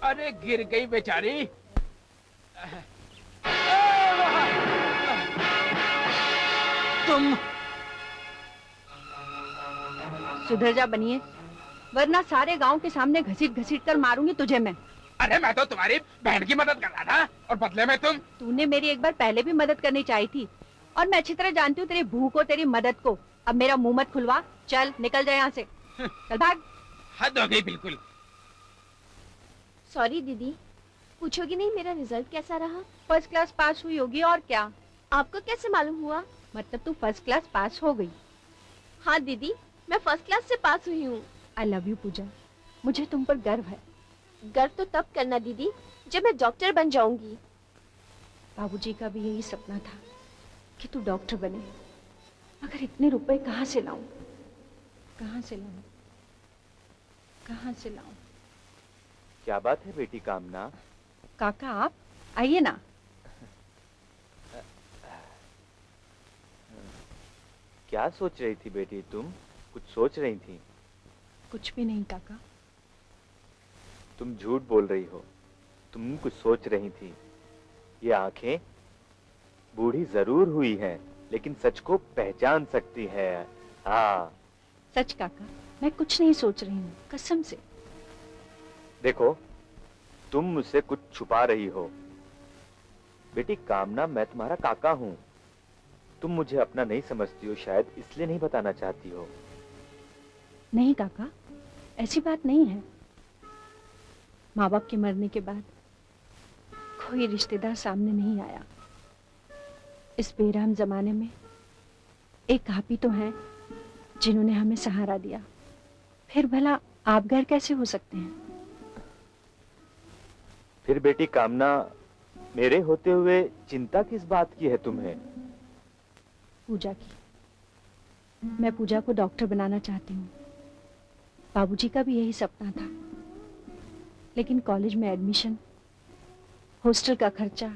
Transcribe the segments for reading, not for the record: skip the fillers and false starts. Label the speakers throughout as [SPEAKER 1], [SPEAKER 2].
[SPEAKER 1] अरे गिर गई बेचारी। तुम
[SPEAKER 2] सुधर जा बनिए, वरना सारे गांव के सामने घसीट घसीट कर मारूंगी तुझे मैं।
[SPEAKER 1] अरे मैं तो तुम्हारी बहन की मदद कर रहा था और बदले में तुम।
[SPEAKER 2] तूने मेरी एक बार पहले भी मदद करनी चाहिए थी, और मैं अच्छी तरह जानती हूँ तेरी भूख को, तेरी मदद को। अब मेरा मुंह मत खुलवा, चल निकल जा यहाँ से, चल भाग।
[SPEAKER 1] हद हो गई बिल्कुल।
[SPEAKER 3] सॉरी दीदी, पूछोगी नहीं मेरा रिजल्ट कैसा रहा?
[SPEAKER 2] फर्स्ट क्लास पास हुई होगी, और क्या।
[SPEAKER 3] आपको कैसे मालूम हुआ?
[SPEAKER 2] मतलब तू फर्स्ट क्लास पास हो गई?
[SPEAKER 3] हाँ दीदी, मैं फर्स्ट क्लास से पास हुई हूँ।
[SPEAKER 2] आई लव यू पूजा, मुझे तुम पर गर्व है।
[SPEAKER 3] गर्व तो तब करना दीदी जब मैं डॉक्टर बन जाऊंगी।
[SPEAKER 2] बाबूजी का भी यही सपना था कि तू डॉक्टर बने, मगर इतने रुपए कहाँ से लाऊं, कहाँ से लाऊं, कहाँ से लाऊं।
[SPEAKER 4] क्या बात है बेटी कामना?
[SPEAKER 2] काका आप आइए ना।
[SPEAKER 4] क्या सोच रही थी बेटी तुम? कुछ सोच रही थी?
[SPEAKER 2] कुछ भी नहीं काका।
[SPEAKER 4] तुम झूठ बोल रही हो, तुम कुछ सोच रही थी। ये आंखें बूढ़ी जरूर हुई हैं, लेकिन सच को पहचान सकती है। हाँ
[SPEAKER 2] सच काका, मैं कुछ नहीं सोच रही हूँ, कसम से।
[SPEAKER 4] देखो, तुम मुझसे कुछ छुपा रही हो। बेटी कामना, मैं तुम्हारा काका हूँ। तुम मुझे अपना नहीं समझती हो, शायद इसलिए नहीं बताना चाहती हो।
[SPEAKER 2] नहीं काका, ऐसी बात नहीं है। माँ बाप के मरने के बाद कोई रिश्तेदार सामने नहीं आया। इस बेरहम जमाने में एक आप ही तो हैं जिन्होंने हमें सहारा दिया। फिर भला आप गैर कैसे हो सकते हैं?
[SPEAKER 4] फिर बेटी कामना, मेरे होते हुए चिंता किस बात की है तुम्हें?
[SPEAKER 2] पूजा की। मैं पूजा को डॉक्टर बनाना चाहती हूँ। बाबूजी का भी यही सपना था, लेकिन कॉलेज में एडमिशन, हॉस्टल का खर्चा,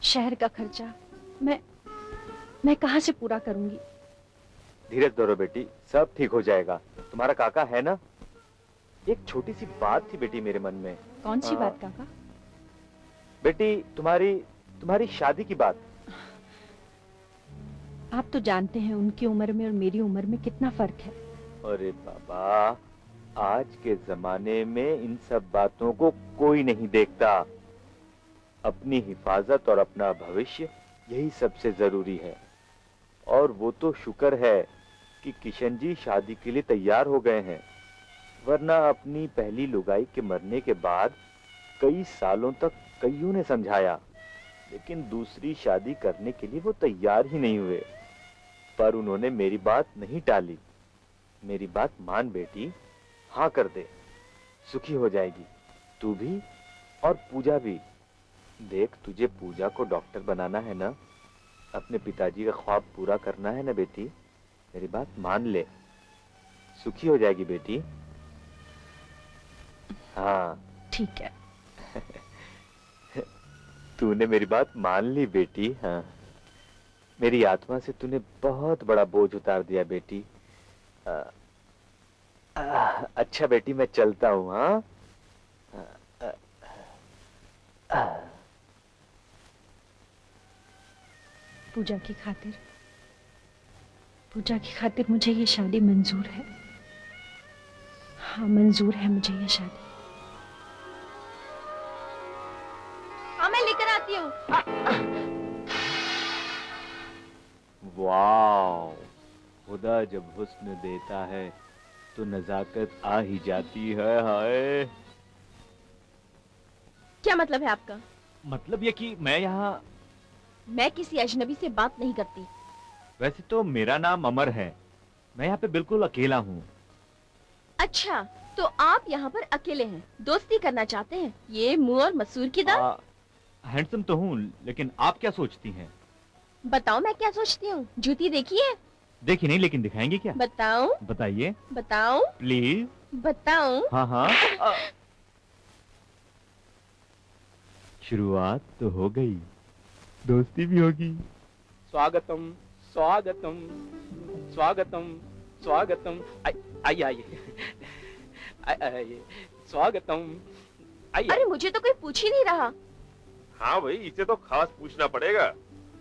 [SPEAKER 2] शहर का खर्चा, मैं कहाँ से पूरा करूंगी?
[SPEAKER 4] धीरज धरो बेटी, सब ठीक हो जाएगा। तुम्हारा काका है ना? एक छोटी सी बात थी बेटी मेरे मन में।
[SPEAKER 2] कौन सी बात काका?
[SPEAKER 4] बेटी तुम्हारी शादी की बात।
[SPEAKER 2] आप तो जानते हैं उनकी उम्र में और मेरी उम्र में कितना फर्क है।
[SPEAKER 4] अरे बाबा, आज के जमाने में इन सब बातों को कोई नहीं देखता। अपनी हिफाजत और अपना भविष्य, यही सबसे जरूरी है। और वो तो शुक्र है कि किशन जी शादी के लिए तैयार हो गए हैं, वरना अपनी पहली लुगाई के मरने के बाद कई सालों तक कईयों ने समझाया, लेकिन दूसरी शादी करने के लिए वो तैयार ही नहीं हुए। पर उन्होंने मेरी बात नहीं टाली। मेरी बात मान बेटी, हाँ कर दे, सुखी हो जाएगी तू भी और पूजा भी। देख, तुझे पूजा को डॉक्टर बनाना है ना, अपने पिताजी का ख्वाब पूरा करना है ना बेटी। मेरी बात मान ले, सुखी हो जाएगी बेटी। हाँ
[SPEAKER 2] ठीक है।
[SPEAKER 4] तूने मेरी बात मान ली बेटी। हाँ, मेरी आत्मा से तूने बहुत बड़ा बोझ उतार दिया बेटी। अच्छा बेटी, मैं चलता हूँ। हाँ,
[SPEAKER 2] पूजा की खातिर मुझे ये शादी मंजूर है। हाँ, मंजूर है मुझे ये शादी।
[SPEAKER 3] हाँ मैं लेकर आती हूँ।
[SPEAKER 4] वाह, खुदा जब हुस्न देता है तो नजाकत आ ही जाती है। हाय,
[SPEAKER 3] क्या मतलब है आपका?
[SPEAKER 4] मतलब ये कि मैं यहाँ।
[SPEAKER 3] मैं किसी अजनबी से बात नहीं करती।
[SPEAKER 4] वैसे तो मेरा नाम अमर है, मैं यहाँ पे बिल्कुल अकेला हूँ।
[SPEAKER 3] अच्छा, तो आप यहाँ पर अकेले हैं, दोस्ती करना चाहते हैं? ये मुंह और मसूर की दाल।
[SPEAKER 4] हैंडसम तो हूँ, लेकिन आप क्या सोचती हैं?
[SPEAKER 3] बताओ मैं क्या सोचती हूँ। जूती देखी है?
[SPEAKER 4] देखी नहीं, लेकिन दिखाएंगे क्या?
[SPEAKER 3] बताऊं?
[SPEAKER 4] बताइए
[SPEAKER 3] बताऊं?
[SPEAKER 4] प्लीज।
[SPEAKER 3] बताऊं?
[SPEAKER 4] हाँ हाँ। शुरुआत तो हो गई, दोस्ती भी होगी।
[SPEAKER 1] स्वागतम स्वागतम स्वागतम स्वागतम। आइए आइए, स्वागतम आइए।
[SPEAKER 3] अरे मुझे तो कोई पूछ ही नहीं रहा।
[SPEAKER 5] हाँ भाई, इसे तो खास पूछना पड़ेगा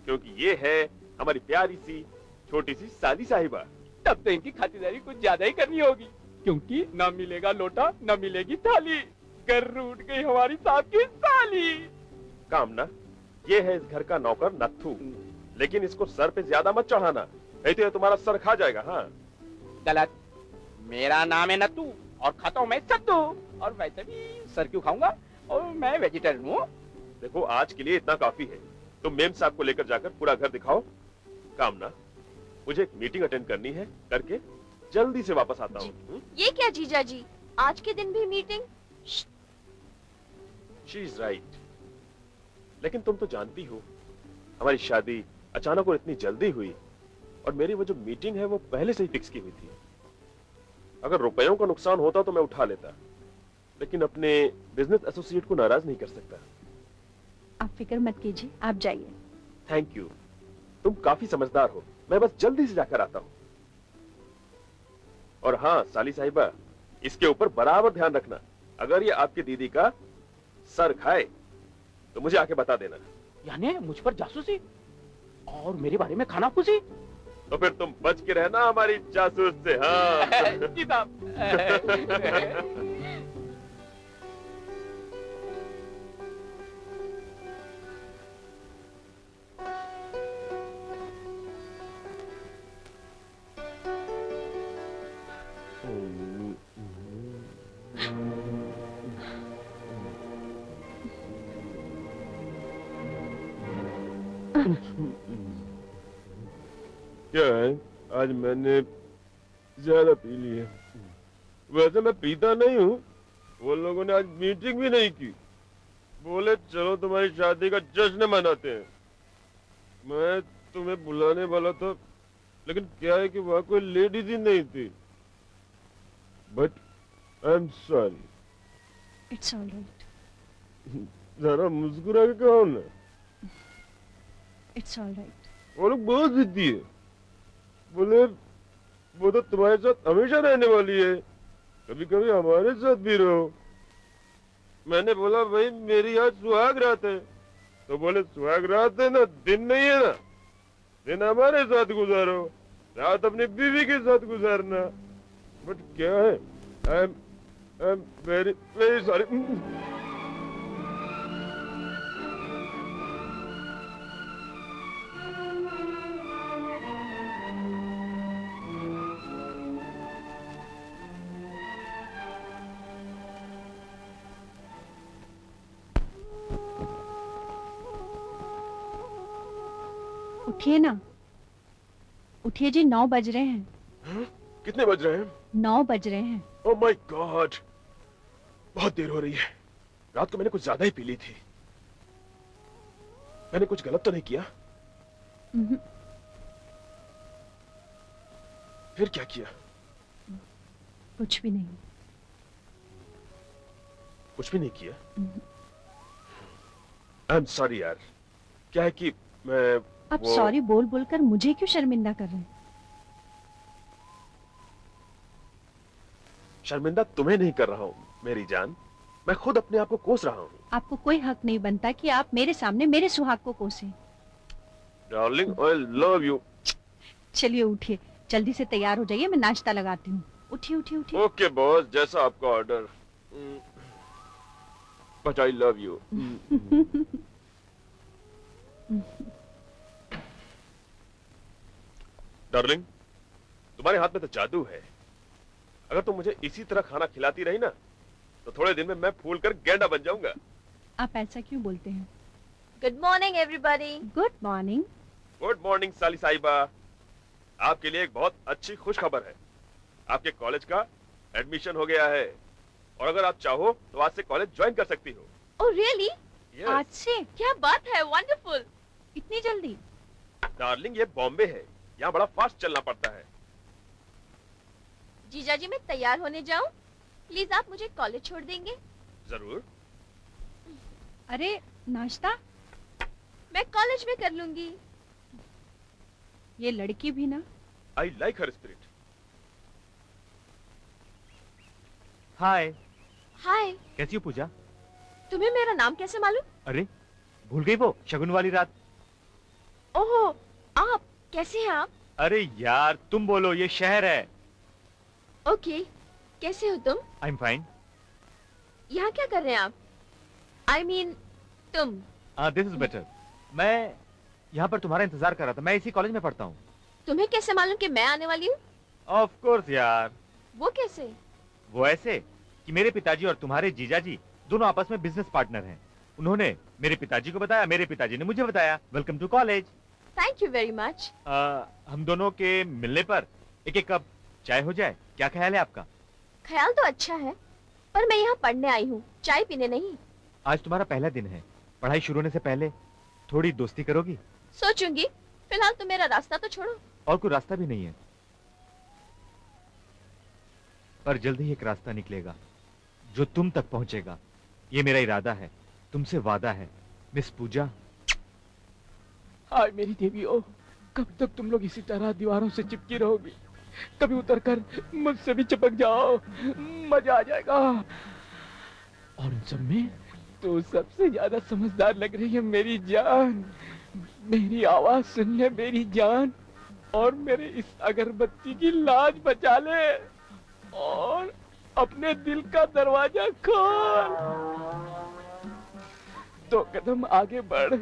[SPEAKER 5] क्योंकि ये है हमारी प्यारी सी छोटी सी साली साहिबा।
[SPEAKER 1] तब तो इनकी खातिरदारी कुछ ज्यादा ही करनी होगी, क्योंकि ना मिलेगा लोटा न मिलेगी थाली। घर उठ गई हमारी साहब की साली।
[SPEAKER 5] कामना, ये है इस घर का नौकर नत्थू, लेकिन इसको सर पे ज्यादा मत चढ़ाना, नहीं तो ये तुम्हारा सर खा जाएगा। हाँ
[SPEAKER 1] गलत, मेरा नाम है नत्थू और खाता हूँ मैं सत्तू। और वैसे भी सर क्यों खाऊंगा, और मैं वेजिटेरियन हूँ।
[SPEAKER 5] देखो, आज के लिए इतना काफी है। तुम मेम साहब को लेकर जाकर पूरा घर दिखाओ। कामना, मुझे एक मीटिंग अटेंड करनी है, करके जल्दी से वापस आता हूँ।
[SPEAKER 3] ये क्या जीजा जी, आज के दिन भी मीटिंग?
[SPEAKER 5] शी इज राइट, लेकिन तुम तो जानती हो हमारी शादी अचानक और इतनी जल्दी हुई, और मेरी वो जो मीटिंग है वो पहले से ही फिक्स की हुई थी। अगर रुपयों का नुकसान होता तो मैं उठा लेता, लेकिन अपने बिजनेस एसोसिएट को नाराज नहीं कर सकता।
[SPEAKER 2] आप फिक्र मत कीजिए, आप जाइए।
[SPEAKER 5] थैंक यू, तुम काफी समझदार हो। मैं बस जल्दी से जाकर आता हूँ। और हाँ साली साहिबा, इसके ऊपर बराबर ध्यान रखना। अगर ये आपकी दीदी का सर खाए तो मुझे आके बता देना।
[SPEAKER 1] यानी मुझ पर जासूसी और मेरे बारे में खाना फूसी।
[SPEAKER 5] तो फिर तुम बच के रहना हमारी जासूस से। हाँ
[SPEAKER 1] जी साहब।
[SPEAKER 5] क्या है, आज मैंने ज्यादा पी ली है। वैसे मैं पीता नहीं हूँ। वो लोगों ने आज मीटिंग भी नहीं की, बोले चलो तुम्हारी शादी का जश्न मनाते हैं। मैं तुम्हें बुलाने वाला था, लेकिन क्या है कि वहां कोई लेडीज ही नहीं थी। But I am sorry.
[SPEAKER 2] It's all right,
[SPEAKER 5] जरा मुस्कुरा के कहो ना।
[SPEAKER 2] It's all right.
[SPEAKER 5] वो लोग बहुत जिद्दी है, बोले वो तो तुम्हारे साथ हमेशा रहने वाली है, कभी कभी हमारे साथ भी रहो। मैंने बोला भाई मेरी आज सुहाग रात है, तो बोले सुहाग रात है ना, दिन नहीं है ना। दिन हमारे साथ गुजारो, रात अपनी बीवी के साथ गुजारना। बट क्या है, आई एम वेरी वेरी सॉरी।
[SPEAKER 2] उठिए ना, उठिए जी, 9 बज रहे हैं।
[SPEAKER 5] कितने बज रहे हैं?
[SPEAKER 2] 9 बज रहे हैं।
[SPEAKER 5] ओह माय गॉड, बहुत देर हो रही है। रात को मैंने कुछ ज्यादा ही पी ली थी। मैंने कुछ गलत तो नहीं किया?
[SPEAKER 2] उहुं,
[SPEAKER 5] फिर क्या किया?
[SPEAKER 2] कुछ भी नहीं।
[SPEAKER 5] कुछ भी नहीं किया? आई एम सॉरी यार। क्या है कि मैं
[SPEAKER 2] आप सॉरी बोल बोलकर मुझे क्यों शर्मिंदा कर रहे हैं?
[SPEAKER 5] शर्मिंदा तुम्हें नहीं कर रहा हूँ मेरी जान, मैं खुद अपने आप को कोस रहा हूँ।
[SPEAKER 2] आपको कोई हक नहीं बनता कि आप मेरे सामने मेरे सुहाग को कोसें।
[SPEAKER 5] Darling, I love you.
[SPEAKER 2] चलिए उठिए, जल्दी से तैयार हो जाइए, मैं नाश्ता लगाती हूँ। उठिए उठिए उठिए।
[SPEAKER 5] ओके बॉस, जैसा आपका order. But I love you. Darling, तुम्हारे हाथ में तो जादू है। अगर तुम मुझे इसी तरह खाना खिलाती रही ना, तो थोड़े दिन में मैं फूल कर गैंडा बन जाऊंगा।
[SPEAKER 2] आप ऐसा क्यों बोलते हैं?
[SPEAKER 3] Good morning everybody.
[SPEAKER 2] Good morning.
[SPEAKER 5] Good morning साली साहिबा। आपके लिए एक बहुत अच्छी खुश खबर है। आपके कॉलेज का एडमिशन हो गया है, और अगर आप चाहो तो आज से कॉलेज ज्वाइन कर सकती हो।
[SPEAKER 3] Oh really?
[SPEAKER 5] Yes.
[SPEAKER 2] आज से?
[SPEAKER 3] क्या बात है, वंडरफुल।
[SPEAKER 2] इतनी जल्दी?
[SPEAKER 5] डार्लिंग, ये बॉम्बे है, यहाँ बड़ा फास्ट चलना पड़ता है।
[SPEAKER 3] जीजा जी मैं तैयार होने जाऊं? प्लीज आप मुझे कॉलेज छोड़ देंगे?
[SPEAKER 5] जरूर।
[SPEAKER 2] अरे नाश्ता?
[SPEAKER 3] मैं कॉलेज में कर लूंगी।
[SPEAKER 2] ये लड़की भी ना।
[SPEAKER 5] I like her spirit.
[SPEAKER 6] Hi,
[SPEAKER 3] hi.
[SPEAKER 6] कैसी हो पूजा?
[SPEAKER 3] तुम्हें मेरा नाम कैसे मालूम?
[SPEAKER 4] अरे भूल गई वो शगुन वाली रात?
[SPEAKER 3] ओहो, आप कैसे हैं आप?
[SPEAKER 4] अरे यार तुम बोलो, ये शहर है।
[SPEAKER 3] ओके, कैसे हो तुम?
[SPEAKER 4] आई एम फाइन।
[SPEAKER 3] यहाँ क्या कर रहे हैं आप? आई मीन तुम।
[SPEAKER 4] This is better. मैं यहाँ पर तुम्हारा इंतजार कर रहा था। मैं इसी कॉलेज में पढ़ता हूँ।
[SPEAKER 3] तुम्हें कैसे मालूम कि मैं आने वाली हूँ?
[SPEAKER 4] ऑफ कोर्स यार।
[SPEAKER 3] वो कैसे?
[SPEAKER 4] वो ऐसे कि मेरे पिताजी और तुम्हारे जीजाजी दोनों आपस में बिजनेस पार्टनर हैं। उन्होंने मेरे पिताजी को बताया, मेरे पिताजी ने मुझे बताया। Welcome to college.
[SPEAKER 3] Thank you very much.
[SPEAKER 4] हम दोनों के मिलने पर एक एक कप चाय हो जाए, क्या ख्याल है आपका?
[SPEAKER 3] ख्याल तो अच्छा है, पर मैं यहाँ पढ़ने आई हूँ, चाय पीने नहीं।
[SPEAKER 4] आज तुम्हारा पहला दिन है। पढ़ाई शुरू होने से पहले थोड़ी दोस्ती करोगी?
[SPEAKER 3] सोचूंगी। फिलहाल तो मेरा रास्ता तो छोड़ो।
[SPEAKER 4] और कोई रास्ता भी नहीं है, पर जल्द ही एक रास्ता निकलेगा जो तुम तक पहुंचेगा। ये मेरा इरादा है, तुमसे वादा है मिस पूजा।
[SPEAKER 1] हाय मेरी देवियों, कब तक तुम लोग इसी तरह दीवारों से चिपकी रहोगी? कभी उतरकर मुझसे भी चिपक जाओ, मजा आ जाएगा। और इन सब में तो सबसे ज्यादा समझदार लग रही है मेरी जान। मेरी आवाज सुन ले मेरी जान, और मेरे इस अगरबत्ती की लाज बचा ले, और अपने दिल का दरवाजा खोल। 2 कदम आगे बढ़,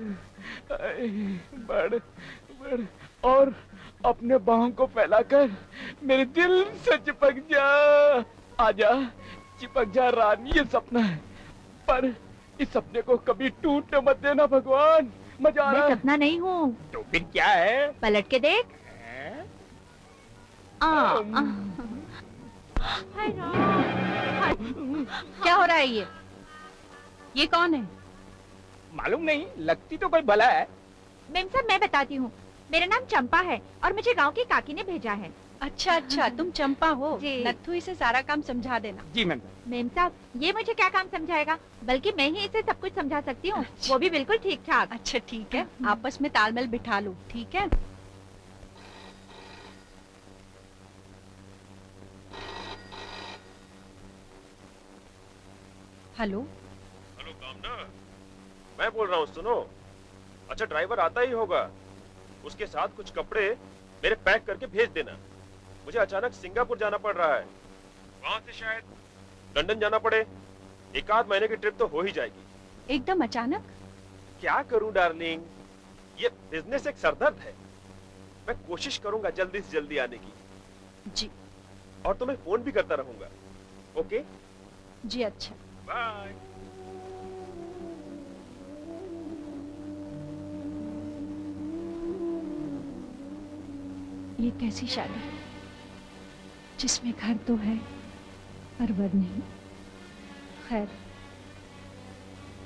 [SPEAKER 1] बढ़ बढ़, और अपने बाहों को फैलाकर मेरे दिल से चिपक जा। आजा, चिपक जा रानी। ये सपना है, पर इस सपने को कभी टूटने मत देना भगवान। मजा आ रहा
[SPEAKER 2] मैं
[SPEAKER 1] है।
[SPEAKER 2] सपना नहीं हूँ।
[SPEAKER 1] तो फिर क्या है?
[SPEAKER 2] पलट के देख। हाय राम। क्या हो रहा है ये? ये कौन है?
[SPEAKER 1] मालूम नहीं, लगती तो कोई भला है।
[SPEAKER 6] मैम साहब मैं बताती हूँ, मेरा नाम चंपा है और मुझे गांव की काकी ने भेजा है।
[SPEAKER 2] अच्छा अच्छा, तुम चंपा हो।
[SPEAKER 6] जी।
[SPEAKER 2] नत्थू इसे सारा काम समझा देना।
[SPEAKER 1] जी मैम।
[SPEAKER 6] मैम साहब ये मुझे क्या काम समझाएगा, बल्कि मैं ही इसे सब कुछ समझा सकती हूँ, वो भी बिल्कुल ठीक ठाक।
[SPEAKER 2] अच्छा ठीक है, आपस में तालमेल बिठा लो, ठीक है? हेलो
[SPEAKER 5] हेलो कामना, मैं बोल रहा हूँ, सुनो। अच्छा ड्राइवर आता ही होगा, उसके साथ कुछ कपड़े मेरे पैक करके भेज देना। मुझे अचानक सिंगापुर जाना पड़ रहा है, वहां से शायद लंदन जाना पड़े। 1 आध महीने की ट्रिप तो हो ही जाएगी।
[SPEAKER 2] एकदम अचानक?
[SPEAKER 5] क्या करूं डार्लिंग, ये बिजनेस एक सरदर्द है। मैं कोशिश करूंगा जल्दी से जल्दी आने की,
[SPEAKER 2] जी
[SPEAKER 5] और तुम्हें फोन भी करता रहूंगा। ओके
[SPEAKER 2] जी। अच्छा
[SPEAKER 5] बाय।
[SPEAKER 2] ये कैसी शादी जिसमें घर तो है पर वर नहीं। खैर,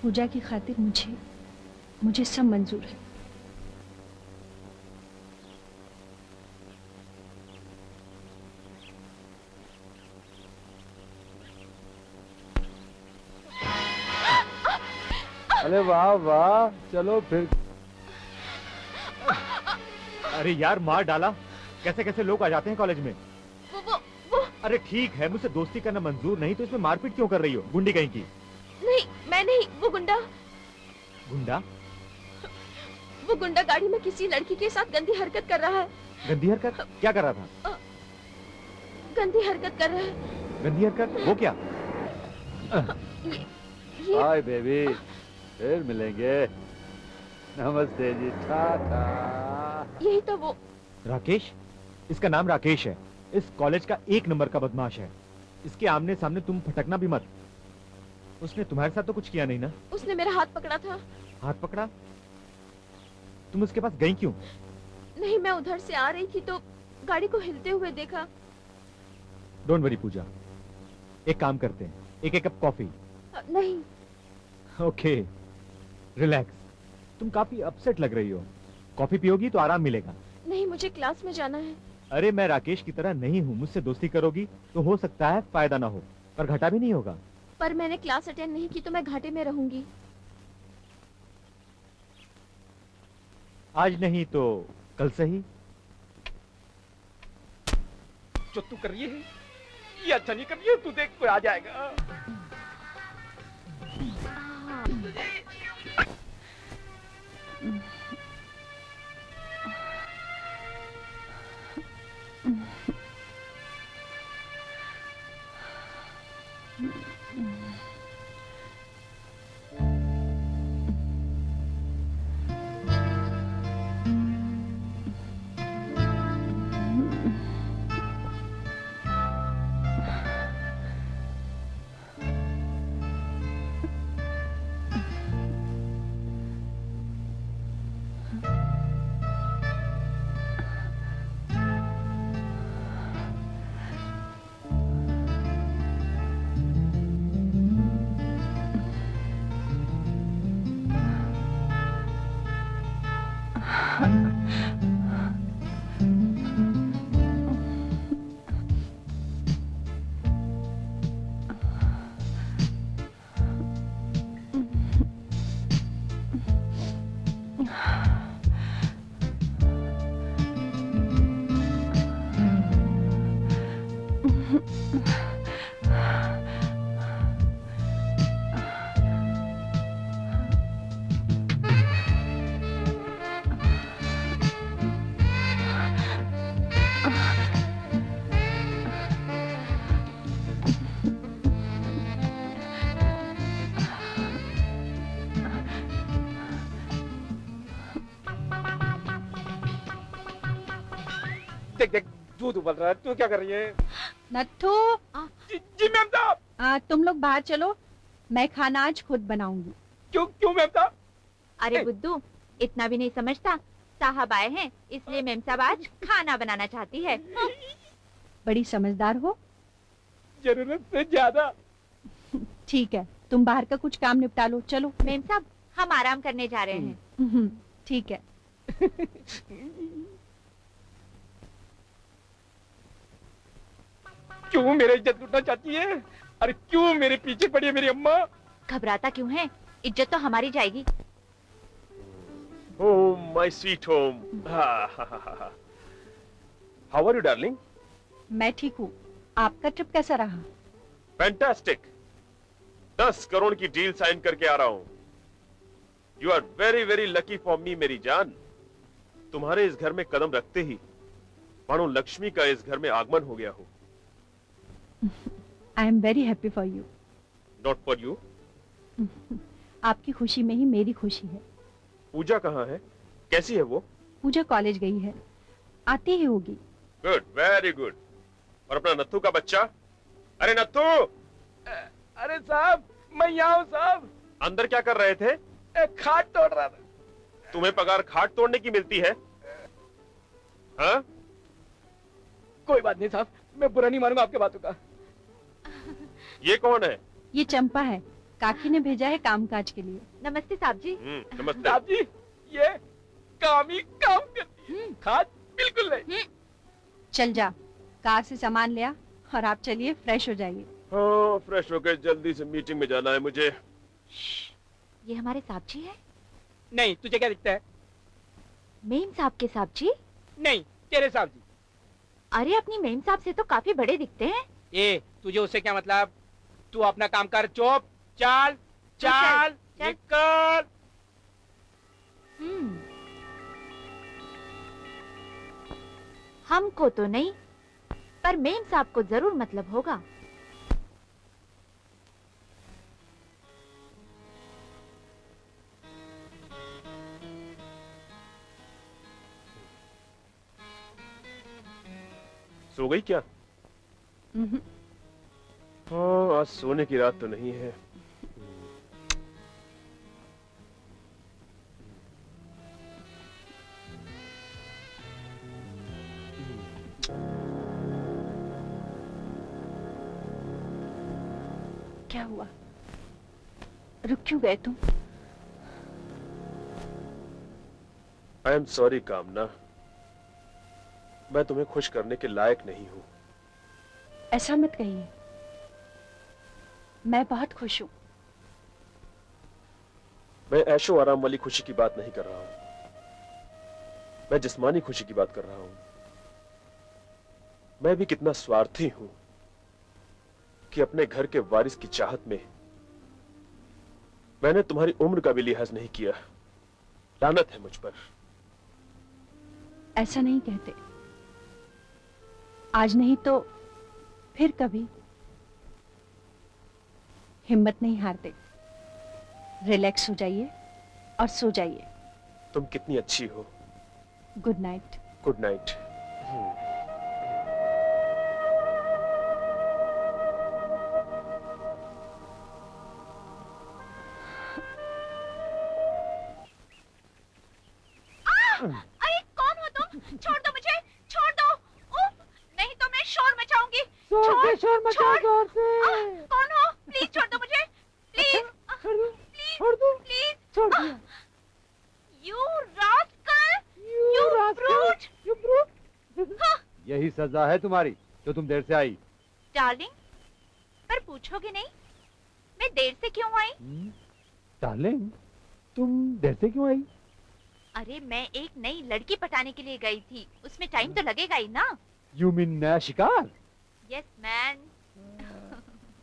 [SPEAKER 2] पूजा की खातिर मुझे सब मंजूर है।
[SPEAKER 7] अरे वाह वाह, चलो फिर।
[SPEAKER 4] अरे यार मार डाला। कैसे कैसे लोग आ जाते हैं कॉलेज में।
[SPEAKER 3] वो
[SPEAKER 4] अरे ठीक है, मुझसे दोस्ती करना मंजूर नहीं तो इसमें मारपीट क्यों कर रही हो, गुंडी कहीं की?
[SPEAKER 3] नहीं, मैं नहीं, वो गुंडा।
[SPEAKER 4] गुंडा?
[SPEAKER 3] वो गुंडा गाड़ी में किसी लड़की के साथ गंदी हरकत कर रहा है।
[SPEAKER 4] गंदी हरकत? क्या कर रहा था?
[SPEAKER 3] गंदी हरकत कर रहा है।
[SPEAKER 4] गंदी हरकत? वो क्या?
[SPEAKER 3] ये
[SPEAKER 7] हाय बेबी, फिर मिलेंगे। नमस्ते जी, टाटा।
[SPEAKER 3] यही तो वो।
[SPEAKER 4] राकेश? इसका नाम राकेश है, इस कॉलेज का 1 नंबर का बदमाश है। इसके आमने सामने तुम फटकना भी मत। उसने तुम्हारे साथ तो कुछ किया नहीं ना?
[SPEAKER 3] उसने मेरा हाथ पकड़ा था।
[SPEAKER 4] हाथ पकड़ा? तुम उसके पास गई क्यों?
[SPEAKER 3] नहीं, मैं उधर से आ रही थी तो गाड़ी को हिलते हुए देखा।
[SPEAKER 4] डोंट वरी पूजा, एक काम करते हैं, एक कप कॉफी।
[SPEAKER 3] नहीं।
[SPEAKER 4] Okay, relax. तुम काफी अपसेट लग रही हो, कॉफी पियोगी तो आराम मिलेगा।
[SPEAKER 3] नहीं, मुझे क्लास में जाना है।
[SPEAKER 4] अरे मैं राकेश की तरह नहीं हूँ, मुझसे दोस्ती करोगी तो हो सकता है फायदा ना हो, पर घाटा भी नहीं होगा।
[SPEAKER 3] पर मैंने क्लास अटेंड नहीं की तो मैं घाटे में रहूंगी।
[SPEAKER 4] आज नहीं तो कल से ही।
[SPEAKER 1] जो तू कर रही है ये अच्छा नहीं कर रही है, तू देख कोई आ जाएगा। देख देख दूध उबल रहा है, तू क्या कर रही है?
[SPEAKER 2] नत्थू,
[SPEAKER 1] जी मैम साहब।
[SPEAKER 2] तुम लोग बाहर चलो, मैं खाना आज खुद बनाऊंगी।
[SPEAKER 1] क्यों क्यों मैम साहब?
[SPEAKER 6] अरे बुद्धू, इतना भी नहीं समझता। साहब आए हैं इसलिए मेम साहब आज खाना बनाना चाहती है।
[SPEAKER 2] बड़ी समझदार हो।
[SPEAKER 1] जरूरत से ज्यादा।
[SPEAKER 2] ठीक है, तुम बाहर का कुछ काम निपटा लो, चलो।
[SPEAKER 6] मेम साहब, हम आराम करने जा रहे हैं।
[SPEAKER 2] ठीक है।
[SPEAKER 1] क्यों मेरी इज्जत लूटना चाहती है? अरे क्यों मेरे पीछे पड़ी है मेरी अम्मा?
[SPEAKER 6] घबराता क्यों है? इज्जत तो हमारी जाएगी।
[SPEAKER 5] Home, my sweet home. How are you, darling?
[SPEAKER 2] मैं ठीक हूँ। आपका ट्रिप कैसा रहा?
[SPEAKER 5] Fantastic. 10 करोड़ की डील साइन करके आ रहा हूँ। You are very very lucky for me, मेरी जान। तुम्हारे इस घर में कदम रखते ही मानो लक्ष्मी का इस घर में आगमन हो गया हो।
[SPEAKER 2] आई am very happy for you.
[SPEAKER 5] Not for you.
[SPEAKER 2] आपकी खुशी में ही मेरी खुशी है।
[SPEAKER 5] पूजा कहाँ है? कैसी है वो?
[SPEAKER 2] पूजा कॉलेज गई है, आती ही होगी।
[SPEAKER 5] Good, very good. और अपना नत्थू का बच्चा? अरे नत्थू,
[SPEAKER 1] अरे साहब, मैं यहाँ हूँ साहब।
[SPEAKER 5] अंदर क्या कर रहे थे?
[SPEAKER 1] खाट तोड़ रहा था।
[SPEAKER 5] तुम्हें पगार खाट तोड़ने की मिलती है? हाँ?
[SPEAKER 1] कोई बात नहीं साहब, मैं बुरा नहीं मानूंगा आपके बातों का।
[SPEAKER 5] ये कौन है?
[SPEAKER 2] ये चंपा है, काकी ने भेजा है कामकाज के लिए।
[SPEAKER 6] नमस्ते साहब जी।
[SPEAKER 5] नमस्ते।
[SPEAKER 1] साहब जी, ये काम ही काम करती है, खाट बिल्कुल नहीं।
[SPEAKER 2] चल जा, कार से सामान ले आ और आप चलिए फ्रेश हो जाइए।
[SPEAKER 5] हाँ, फ्रेश होकर जल्दी से मीटिंग में जाना है मुझे।
[SPEAKER 6] ये हमारे साहब जी है?
[SPEAKER 1] नहीं, तुझे क्या दिखता है?
[SPEAKER 6] मेम साहब के साहब जी?
[SPEAKER 1] नहीं, तेरे साहब जी।
[SPEAKER 6] अरे अपनी मेम साहब से तो काफी बड़े दिखते हैं।
[SPEAKER 1] ए, तुझे उससे क्या मतलब? तू अपना काम कर, चुप, चाल चाल
[SPEAKER 6] चल।
[SPEAKER 1] निकल।
[SPEAKER 6] हमको तो नहीं, पर मेम साहब को जरूर मतलब होगा।
[SPEAKER 5] सो गई क्या? हाँ, आज सोने की रात तो नहीं है।
[SPEAKER 2] क्या हुआ? रुक क्यों गए तुम?
[SPEAKER 5] आई एम सॉरी कामना, मैं तुम्हें खुश करने के लायक नहीं हूं।
[SPEAKER 2] ऐसा मत कहिए, मैं बहुत खुश हूँ।
[SPEAKER 5] मैं ऐशो आराम वाली खुशी की बात नहीं कर रहा हूं, मैं जिस्मानी खुशी की बात कर रहा हूं। मैं भी कितना स्वार्थी हूं कि अपने घर के वारिस की चाहत में मैंने तुम्हारी उम्र का भी लिहाज नहीं किया। लानत है मुझ पर।
[SPEAKER 2] ऐसा नहीं कहते। आज नहीं तो फिर कभी। हिम्मत नहीं हारते। रिलैक्स हो जाइए और सो जाइए।
[SPEAKER 5] तुम कितनी अच्छी हो।
[SPEAKER 2] Good night.
[SPEAKER 5] Good night.
[SPEAKER 6] अरे कौन हो तुम? छोड़ दो मुझे, छोड़ दो। उफ, नहीं तो मैं शोर मचाऊंगी।
[SPEAKER 1] शोर मचा जोर से।
[SPEAKER 6] कौन हो? प्लीज छोड़ दो मुझे, प्लीज
[SPEAKER 1] छोड़ दो।
[SPEAKER 6] प्लीज।
[SPEAKER 1] छोड़ दिया।
[SPEAKER 6] You rascal, you brute.
[SPEAKER 1] You brute.
[SPEAKER 7] यही सजा है तुम्हारी जो तुम देर से आई।
[SPEAKER 6] डार्लिंग, पर पूछोगे नहीं मैं देर से क्यों आई?
[SPEAKER 7] डार्लिंग, तुम देर से क्यों आई?
[SPEAKER 6] अरे मैं एक नई लड़की पटाने के लिए गई थी, उसमें टाइम तो लगेगा ही ना।
[SPEAKER 7] यू मीन नया शिकार?
[SPEAKER 6] Yes man.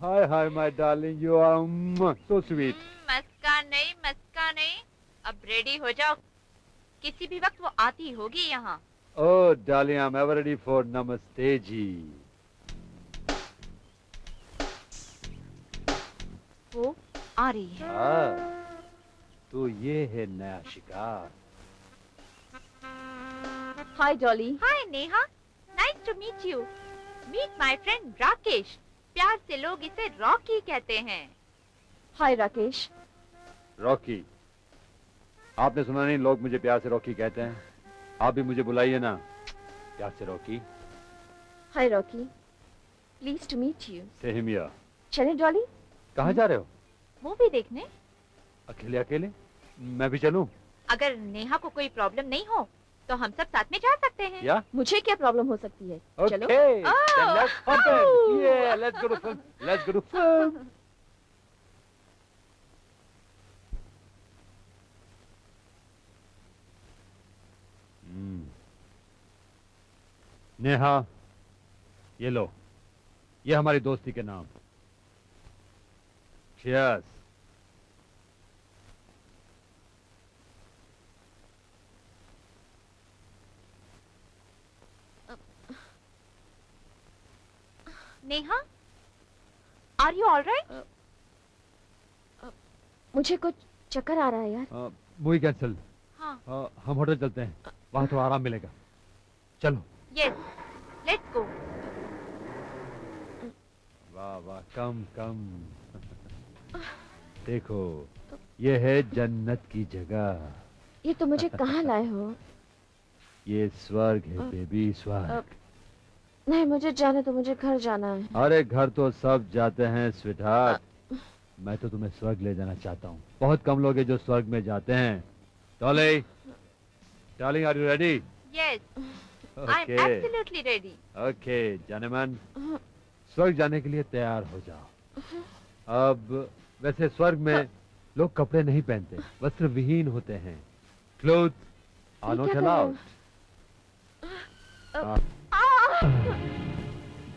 [SPEAKER 7] Hi hi my darling, you are so sweet.
[SPEAKER 6] मस्का नहीं। अब रेडी हो जाओ, किसी भी वक्त वो आती होगी यहाँ।
[SPEAKER 7] Oh darling, I am ever ready for namaste ji.
[SPEAKER 6] वो आ रही है।
[SPEAKER 7] तो ये है नया शिकार।
[SPEAKER 3] Hi Dolly.
[SPEAKER 6] Hi Neha, nice to meet you. Meet my friend Rakesh. प्यार से लोग इसे रॉकी कहते हैं।
[SPEAKER 3] हाय राकेश।
[SPEAKER 7] रॉकी, आपने सुना नहीं, लोग मुझे प्यार से रॉकी कहते हैं। आप भी मुझे बुलाइए ना प्यार से Rocky.
[SPEAKER 3] Hi Rocky, please to meet you.
[SPEAKER 7] Same here.
[SPEAKER 3] चले डॉली?
[SPEAKER 7] कहाँ जा रहे हो?
[SPEAKER 6] मूवी देखने।
[SPEAKER 7] अकेले अकेले? मैं भी चलूं?
[SPEAKER 6] अगर नेहा को कोई प्रॉब्लम नहीं हो तो हम सब साथ में जा सकते हैं।
[SPEAKER 7] या?
[SPEAKER 3] मुझे क्या प्रॉब्लम हो सकती है? चलो।
[SPEAKER 7] Okay, then let's hop in. Yeah, let's go to film. Let's go to film. Neha, ये लो, ये हमारी दोस्ती के नाम। Cheers.
[SPEAKER 6] Neha, are you alright?
[SPEAKER 3] मुझे कुछ चक्कर आ रहा है यार।
[SPEAKER 7] Movie cancel.
[SPEAKER 6] हाँ।
[SPEAKER 7] हम होटल चलते हैं, वहाँ थोड़ा आराम मिलेगा। चलो।
[SPEAKER 6] Yes, let's go.
[SPEAKER 7] वाह वाह, कम कम। देखो, ये है जन्नत की जगह।
[SPEAKER 3] ये तो मुझे कहाँ लाए हो?
[SPEAKER 7] ये स्वर्ग है बेबी, स्वर्ग।
[SPEAKER 3] नहीं, मुझे जाने तो, मुझे घर जाना है।
[SPEAKER 7] अरे घर तो सब जाते हैं स्वीटहार्ट। मैं तो तुम्हें स्वर्ग ले जाना चाहता हूँ। बहुत कम लोग हैं जो स्वर्ग में जाते हैं। Dolly, darling, are you ready?
[SPEAKER 6] Yes, I am absolutely ready.
[SPEAKER 7] Okay जाने मन, स्वर्ग जाने के लिए तैयार हो जाओ। अब वैसे स्वर्ग में लोग कपड़े नहीं पहनते, वस्त्र विहीन होते हैं। Cloth are not allowed.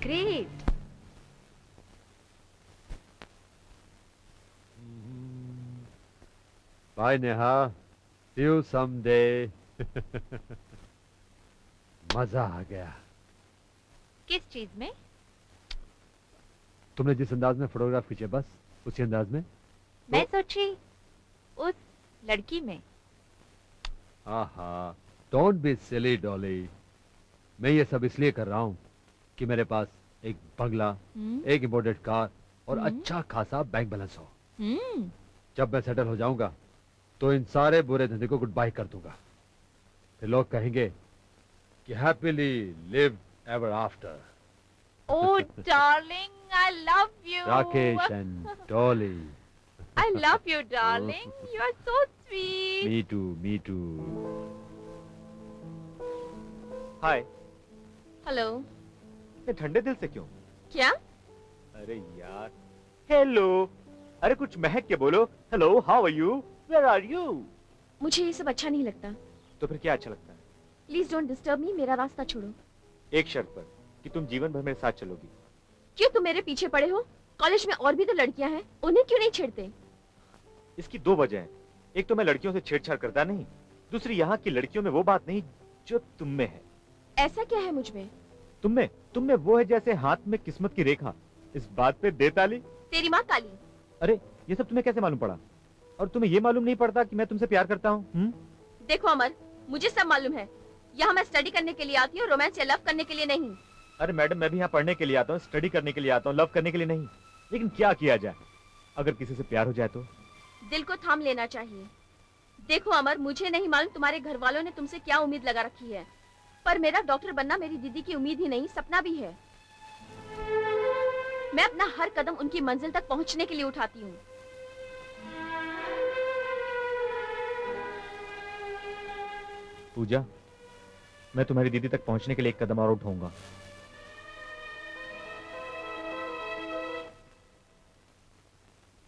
[SPEAKER 6] Great.
[SPEAKER 7] Bye Neha, see you someday. मजा आ गया।
[SPEAKER 6] किस चीज में?
[SPEAKER 7] तुमने जिस अंदाज में फोटोग्राफ खींचे, बस उसी अंदाज में।
[SPEAKER 6] मैं सोची उस लड़की में।
[SPEAKER 7] आहा, डोंट बी सिली डॉली। मैं ये सब इसलिए कर रहा हूँ कि मेरे पास एक बंगला, एक इम्पोर्टेड कार और अच्छा खासा बैंक बैलेंस हो। जब मैं सेटल हो जाऊंगा तो इन सारे बुरे धंधे को गुड बाय कर दूंगा। फिर लोग कहेंगे कि happily live ever after.
[SPEAKER 6] Oh darling, I love you.
[SPEAKER 7] Rakesh and Dolly.
[SPEAKER 6] I love you darling. You are so sweet.
[SPEAKER 7] Me too, me too.
[SPEAKER 4] Hi.
[SPEAKER 3] Hello.
[SPEAKER 4] ये ठंडे दिल से क्यों?
[SPEAKER 3] क्या?
[SPEAKER 4] अरे यार, हेलो। अरे कुछ महक के बोलो। Hello, how are you, where are you?
[SPEAKER 3] मुझे ये सब अच्छा नहीं लगता।
[SPEAKER 4] तो फिर क्या अच्छा लगता है?
[SPEAKER 3] प्लीज डोंट डिस्टर्ब मी, मेरा रास्ता छोड़ो।
[SPEAKER 4] एक शर्त पर, कि तुम जीवन भर मेरे साथ चलोगी।
[SPEAKER 3] क्यों तुम मेरे पीछे पड़े हो? कॉलेज में और भी तो लड़कियां हैं, उन्हें क्यों नहीं छेड़ते?
[SPEAKER 4] इसकी दो वजह हैं। एक तो मैं लड़कियों से छेड़छाड़ करता नहीं, दूसरी यहाँ की लड़कियों में वो बात नहीं जो तुम में है।
[SPEAKER 3] ऐसा क्या है मुझ में?
[SPEAKER 4] तुम में वो है जैसे हाथ में किस्मत की रेखा। इस बात पे दे ताली।
[SPEAKER 3] तेरी माँ काली।
[SPEAKER 4] अरे ये सब तुम्हें कैसे मालूम पड़ा? और तुम्हें ये मालूम नहीं पड़ता कि मैं तुमसे प्यार करता हूँ?
[SPEAKER 3] देखो अमर, मुझे सब मालूम है। यहाँ मैं स्टडी करने के लिए आती हूँ, रोमांस या लव करने के लिए नहीं।
[SPEAKER 4] अरे मैडम, मैं भी यहाँ पढ़ने के लिए आता हूँ, स्टडी करने के लिए आता हूँ, लव करने के लिए नहीं। लेकिन क्या किया जाए, अगर किसी से प्यार हो जाए तो?
[SPEAKER 3] दिल को थाम लेना चाहिए। देखो अमर, मुझे नहीं मालूम तुम्हारे घर वालों ने तुमसे क्या उम्मीद लगा रखी है, पर मेरा डॉक्टर बनना मेरी दीदी की उम्मीद ही नहीं, सपना भी है। मैं अपना हर कदम उनकी मंजिल तक पहुंचने के लिए उठाती हूँ।
[SPEAKER 4] पूजा, मैं तुम्हारी दीदी तक पहुंचने के लिए एक कदम और उठाऊंगा।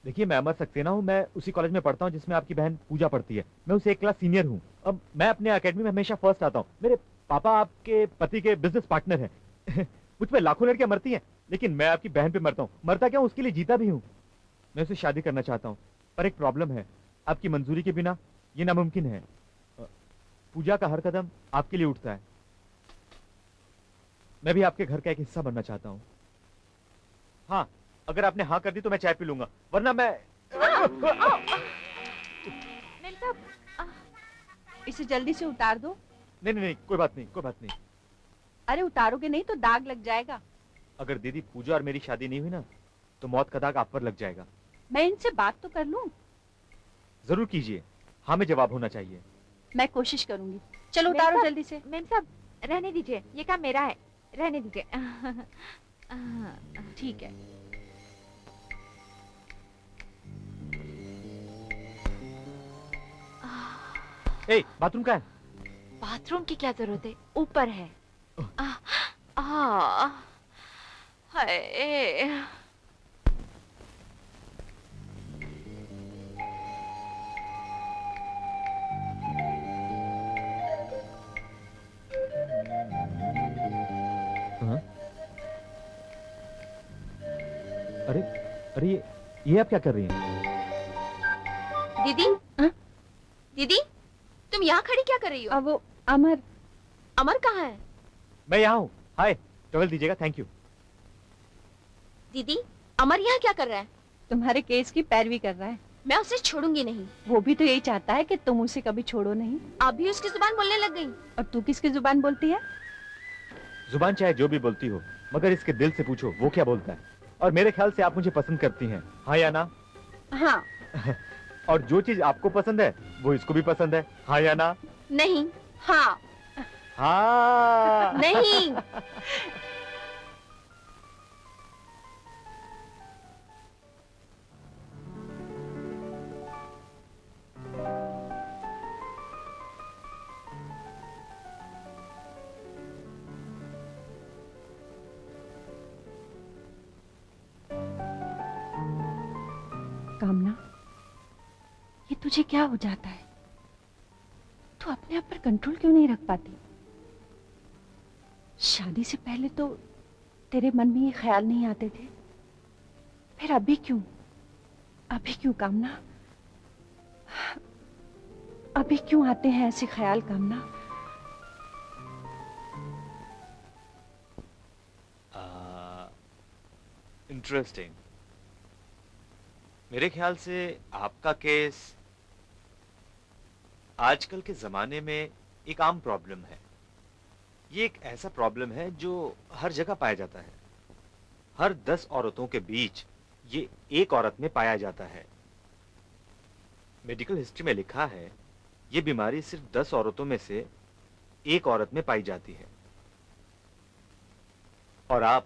[SPEAKER 4] देखिए, मैं अमर सक्सेना हूँ, मैं उसी कॉलेज में पढ़ता हूँ जिसमें आपकी बहन पूजा पढ़ती है। मैं उसे एक क्लास सीनियर हूँ। अब मैं अपने एकेडमी में हमेशा फर्स्ट आता हूँ। मेरे पापा आपके पति के बिजनेस पार्टनर हैं। मुझ पे लाखों लड़कियां मरती हैं, लेकिन मैं आपकी बहन पे मरता हूँ। मरता क्या, उसके लिए जीता भी हूँ। मैं उसे शादी करना चाहता हूँ, पर एक प्रॉब्लम है, आपकी मंजूरी के बिना ये नामुमकिन है। पूजा का हर कदम आपके लिए उठता है। मैं भी आपके घर का एक हिस्सा बनना चाहता हूँ। हाँ, अगर आपने हाँ कर दी तो मैं चाय पी लूंगा, वरना मैं
[SPEAKER 6] मिर्जा,
[SPEAKER 2] इसे जल्दी से उतार दो।
[SPEAKER 4] नहीं नहीं नहीं, कोई बात नहीं, कोई बात नहीं।
[SPEAKER 2] अरे उतारोगे नहीं तो दाग लग जाएगा।
[SPEAKER 4] अगर दीदी पूजा और मेरी शादी नहीं हुई ना, तो मौत का दाग आप पर लग जाएगा।
[SPEAKER 2] मैं इनसे बात तो कर लूं।
[SPEAKER 4] जरूर कीजिए, हाँ में जवाब होना चाहिए।
[SPEAKER 2] मैं कोशिश करूंगी। चलो उतारो जल्दी से।
[SPEAKER 6] मैम साहब, रहने दीजिए, ये काम मेरा है, रहने दीजिए।
[SPEAKER 2] ठीक है।
[SPEAKER 4] ए, बाथरूम कहाँ है?
[SPEAKER 6] बाथरूम की क्या जरूरत है, ऊपर है। हाय।
[SPEAKER 4] हाँ? अरे अरे, ये आप क्या कर रही हैं?
[SPEAKER 3] दीदी,
[SPEAKER 2] हाँ?
[SPEAKER 3] दीदी, तुम यहाँ खड़ी क्या कर रही हो?
[SPEAKER 2] अब वो अमर।
[SPEAKER 3] अमर कहाँ है?
[SPEAKER 4] मैं यहाँ हूँ। हाय, टॉवल दीजिएगा, थैंक यू।
[SPEAKER 3] दीदी, अमर यहाँ क्या कर रहा है?
[SPEAKER 2] तुम्हारे केस की पैरवी कर रहा है।
[SPEAKER 3] मैं उसे छोड़ूंगी नहीं।
[SPEAKER 2] वो भी तो यही चाहता है कि तुम उसे कभी छोड़ो नहीं।
[SPEAKER 3] आप भी उसकी जुबान बोलने लग गई।
[SPEAKER 2] और तू किसकी जुबान बोलती है?
[SPEAKER 4] जुबान चाहे जो भी बोलती हो, मगर इसके दिल से पूछो वो क्या बोलता है। और मेरे ख्याल से आप मुझे पसंद करती हैं, हाँ या ना?
[SPEAKER 2] हाँ।
[SPEAKER 4] और जो चीज आपको पसंद है वो इसको भी पसंद है, हाँ या ना?
[SPEAKER 3] नहीं। हाँ।
[SPEAKER 4] हाँ।
[SPEAKER 3] नहीं।
[SPEAKER 2] कामना, ये तुझे क्या हो जाता है? तू अपने आप पर कंट्रोल क्यों नहीं रख पाती? शादी से पहले तो तेरे मन में ये ख्याल नहीं आते थे, फिर अभी क्यों? अभी क्यों कामना? अभी क्यों आते हैं ऐसे ख्याल कामना?
[SPEAKER 4] इंटरेस्टिंग। मेरे ख्याल से आपका केस आजकल के जमाने में एक आम प्रॉब्लम है। ये एक ऐसा प्रॉब्लम है जो हर जगह पाया जाता है। हर 10 औरतों के बीच ये एक औरत में पाया जाता है। मेडिकल हिस्ट्री में लिखा है ये बीमारी सिर्फ 10 औरतों में से एक औरत में पाई जाती है, और आप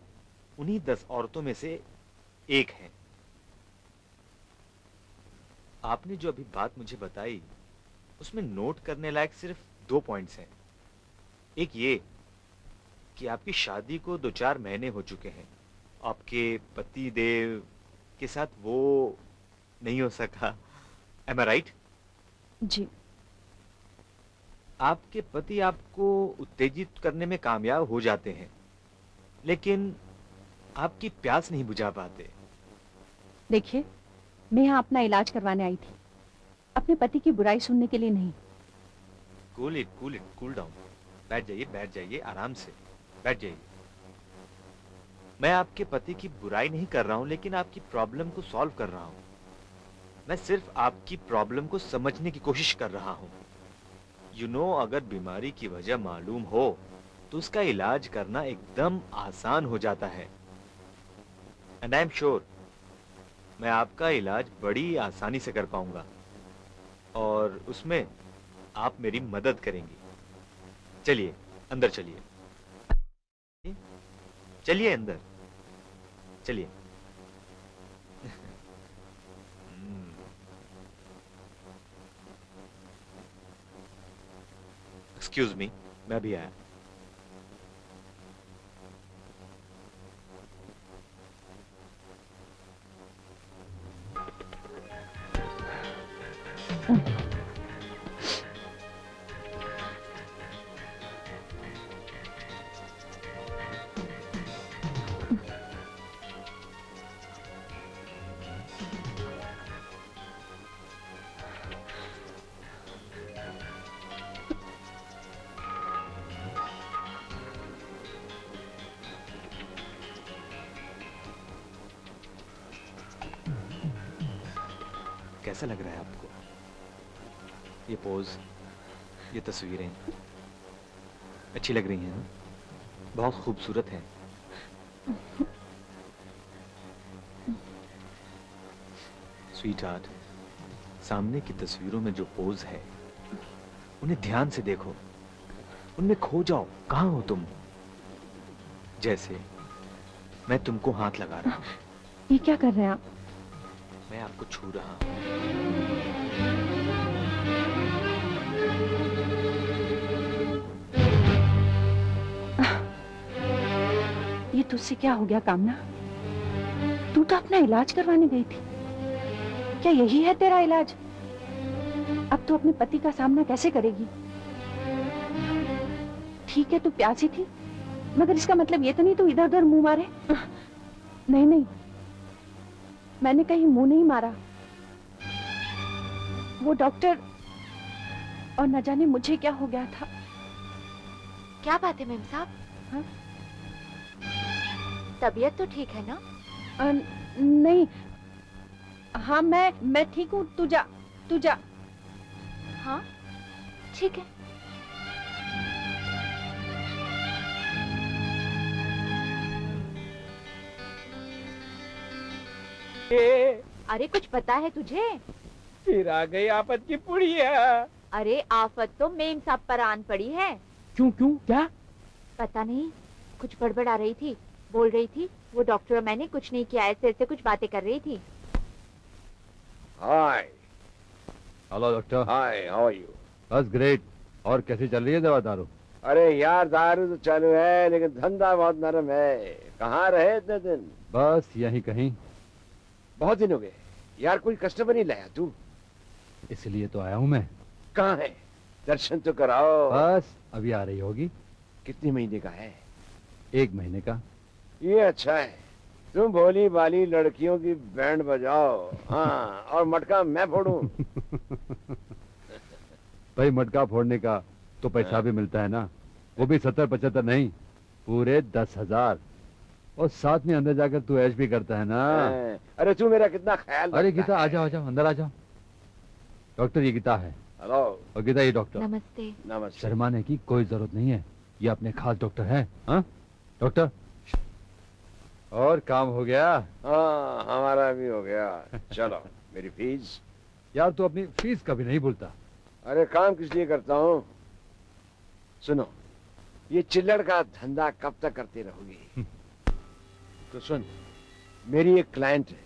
[SPEAKER 4] उन्हीं 10 औरतों में से एक हैं। आपने जो अभी बात मुझे बताई उसमें नोट करने लायक सिर्फ 2 पॉइंट्स हैं। एक ये कि आपकी शादी को 2-4 महीने हो चुके हैं, आपके पति देव के साथ वो नहीं हो सका। एम आई राइट?
[SPEAKER 2] जी।
[SPEAKER 4] आपके पति आपको उत्तेजित करने में कामयाब हो जाते हैं, लेकिन आपकी प्यास नहीं बुझा पाते।
[SPEAKER 2] देखिए, मैं यहाँ अपना इलाज करवाने आई थी, अपने पति की बुराई सुनने के लिए नहीं।
[SPEAKER 4] Cool down. बैठ जाइए आराम से, बैठ जाइए। मैं आपके पति की बुराई नहीं कर रहा हूं, लेकिन आपकी प्रॉब्लम को सॉल्व कर रहा हूं। मैं सिर्फ आपकी प्रॉब्लम को समझने की कोशिश कर रहा हूं। अगर बीमारी की वजह मालूम हो तो उसका इलाज करना एकदम आसान हो जाता है। एंड आई एम श्योर मैं आपका इलाज बड़ी आसानी से कर पाऊंगा, और उसमें आप मेरी मदद करेंगी। चलिए अंदर चलिए, चलिए अंदर चलिए। एक्सक्यूज मी, मैं अभी आया। कैसा लग रहा है आपको ये पोज, ये तस्वीरें अच्छी लग रही हैं ना? बहुत खूबसूरत है। स्वीट हार्ट, सामने की तस्वीरों में जो पोज है उन्हें ध्यान से देखो, उनमें खो जाओ। कहाँ हो तुम? जैसे मैं तुमको हाथ लगा रहा हूं,
[SPEAKER 2] ये क्या कर रहे हैं आप?
[SPEAKER 4] मैं आपको छू रहा हूं।
[SPEAKER 2] ये तुझसे क्या हो गया कामना? तू तो अपना इलाज करवाने गई थी। क्या यही है तेरा इलाज? अब तू अपने पति का सामना कैसे करेगी? ठीक है तू प्यासी थी, मगर इसका मतलब ये तो नहीं तू इधर उधर मुंह मारे। नहीं नहीं, मैंने कहीं मुंह नहीं मारा। वो डॉक्टर, और न जाने मुझे क्या हो गया था।
[SPEAKER 6] क्या बात है मेम साहब?
[SPEAKER 2] हाँ?
[SPEAKER 6] तबीयत तो ठीक है ना?
[SPEAKER 2] नहीं, हाँ मैं ठीक हूँ। तू जा।
[SPEAKER 6] हाँ ठीक है। अरे कुछ पता है तुझे?
[SPEAKER 1] फिर आ गई आफत की पुड़िया।
[SPEAKER 6] अरे आफत तो मेम साहब पर आन पड़ी है।
[SPEAKER 1] क्यों क्या?
[SPEAKER 6] पता नहीं, कुछ गड़बड़ आ रही थी। बोल रही थी वो डॉक्टर और मैंने कुछ नहीं किया, ऐसे ऐसे कुछ बातें कर रही थी।
[SPEAKER 5] Hi
[SPEAKER 7] hello doctor.
[SPEAKER 5] Hi, how are you?
[SPEAKER 7] बस ग्रेट। और कैसी चल रही है दवा दारू?
[SPEAKER 5] अरे यार, दारू तो चालू है लेकिन धंधा बहुत नरम है। कहाँ रहे इतने दिन?
[SPEAKER 7] बस यहीं कहीं।
[SPEAKER 5] बहुत दिन हो गए यार, कोई कस्टमर नहीं लाया तू।
[SPEAKER 7] इसलिए तो आया हूँ मैं।
[SPEAKER 5] कहाँ है? दर्शन तो कराओ।
[SPEAKER 7] बस अभी आ रही होगी।
[SPEAKER 5] कितने महीने का है?
[SPEAKER 7] 1 महीने का।
[SPEAKER 5] ये अच्छा है, तुम भोली भाली लड़कियों की बैंड बजाओ। हाँ, और मटका मैं फोड़ूं।
[SPEAKER 7] भाई मटका फोड़ने का तो पैसा भी मिलता है ना, वो भी 70-75 नहीं, पूरे 10,000। और साथ में अंदर जाकर तू ऐश भी करता है ना।
[SPEAKER 5] अरे तू मेरा कितना ख्याल
[SPEAKER 7] अरे
[SPEAKER 5] रखता
[SPEAKER 7] गीता
[SPEAKER 5] है।
[SPEAKER 7] आ जाओ अंदर आ जाओ। डॉक्टर ये गीता है।
[SPEAKER 5] हेलो।
[SPEAKER 7] और गीता ये डॉक्टर।
[SPEAKER 6] नमस्ते।
[SPEAKER 5] नमस्ते।
[SPEAKER 7] शर्माने की कोई जरूरत नहीं है, ये अपने खास डॉक्टर है। हाँ डॉक्टर, और काम हो गया?
[SPEAKER 5] हाँ, हमारा भी हो गया। चलो, मेरी फीस।
[SPEAKER 7] यार तू अपनी फीस कभी नहीं भूलता।
[SPEAKER 5] अरे काम किस लिए करता हूँ? सुनो, ये चिल्लड़ का धंधा कब तक करते रहोगी? तो सुन, मेरी एक क्लाइंट है,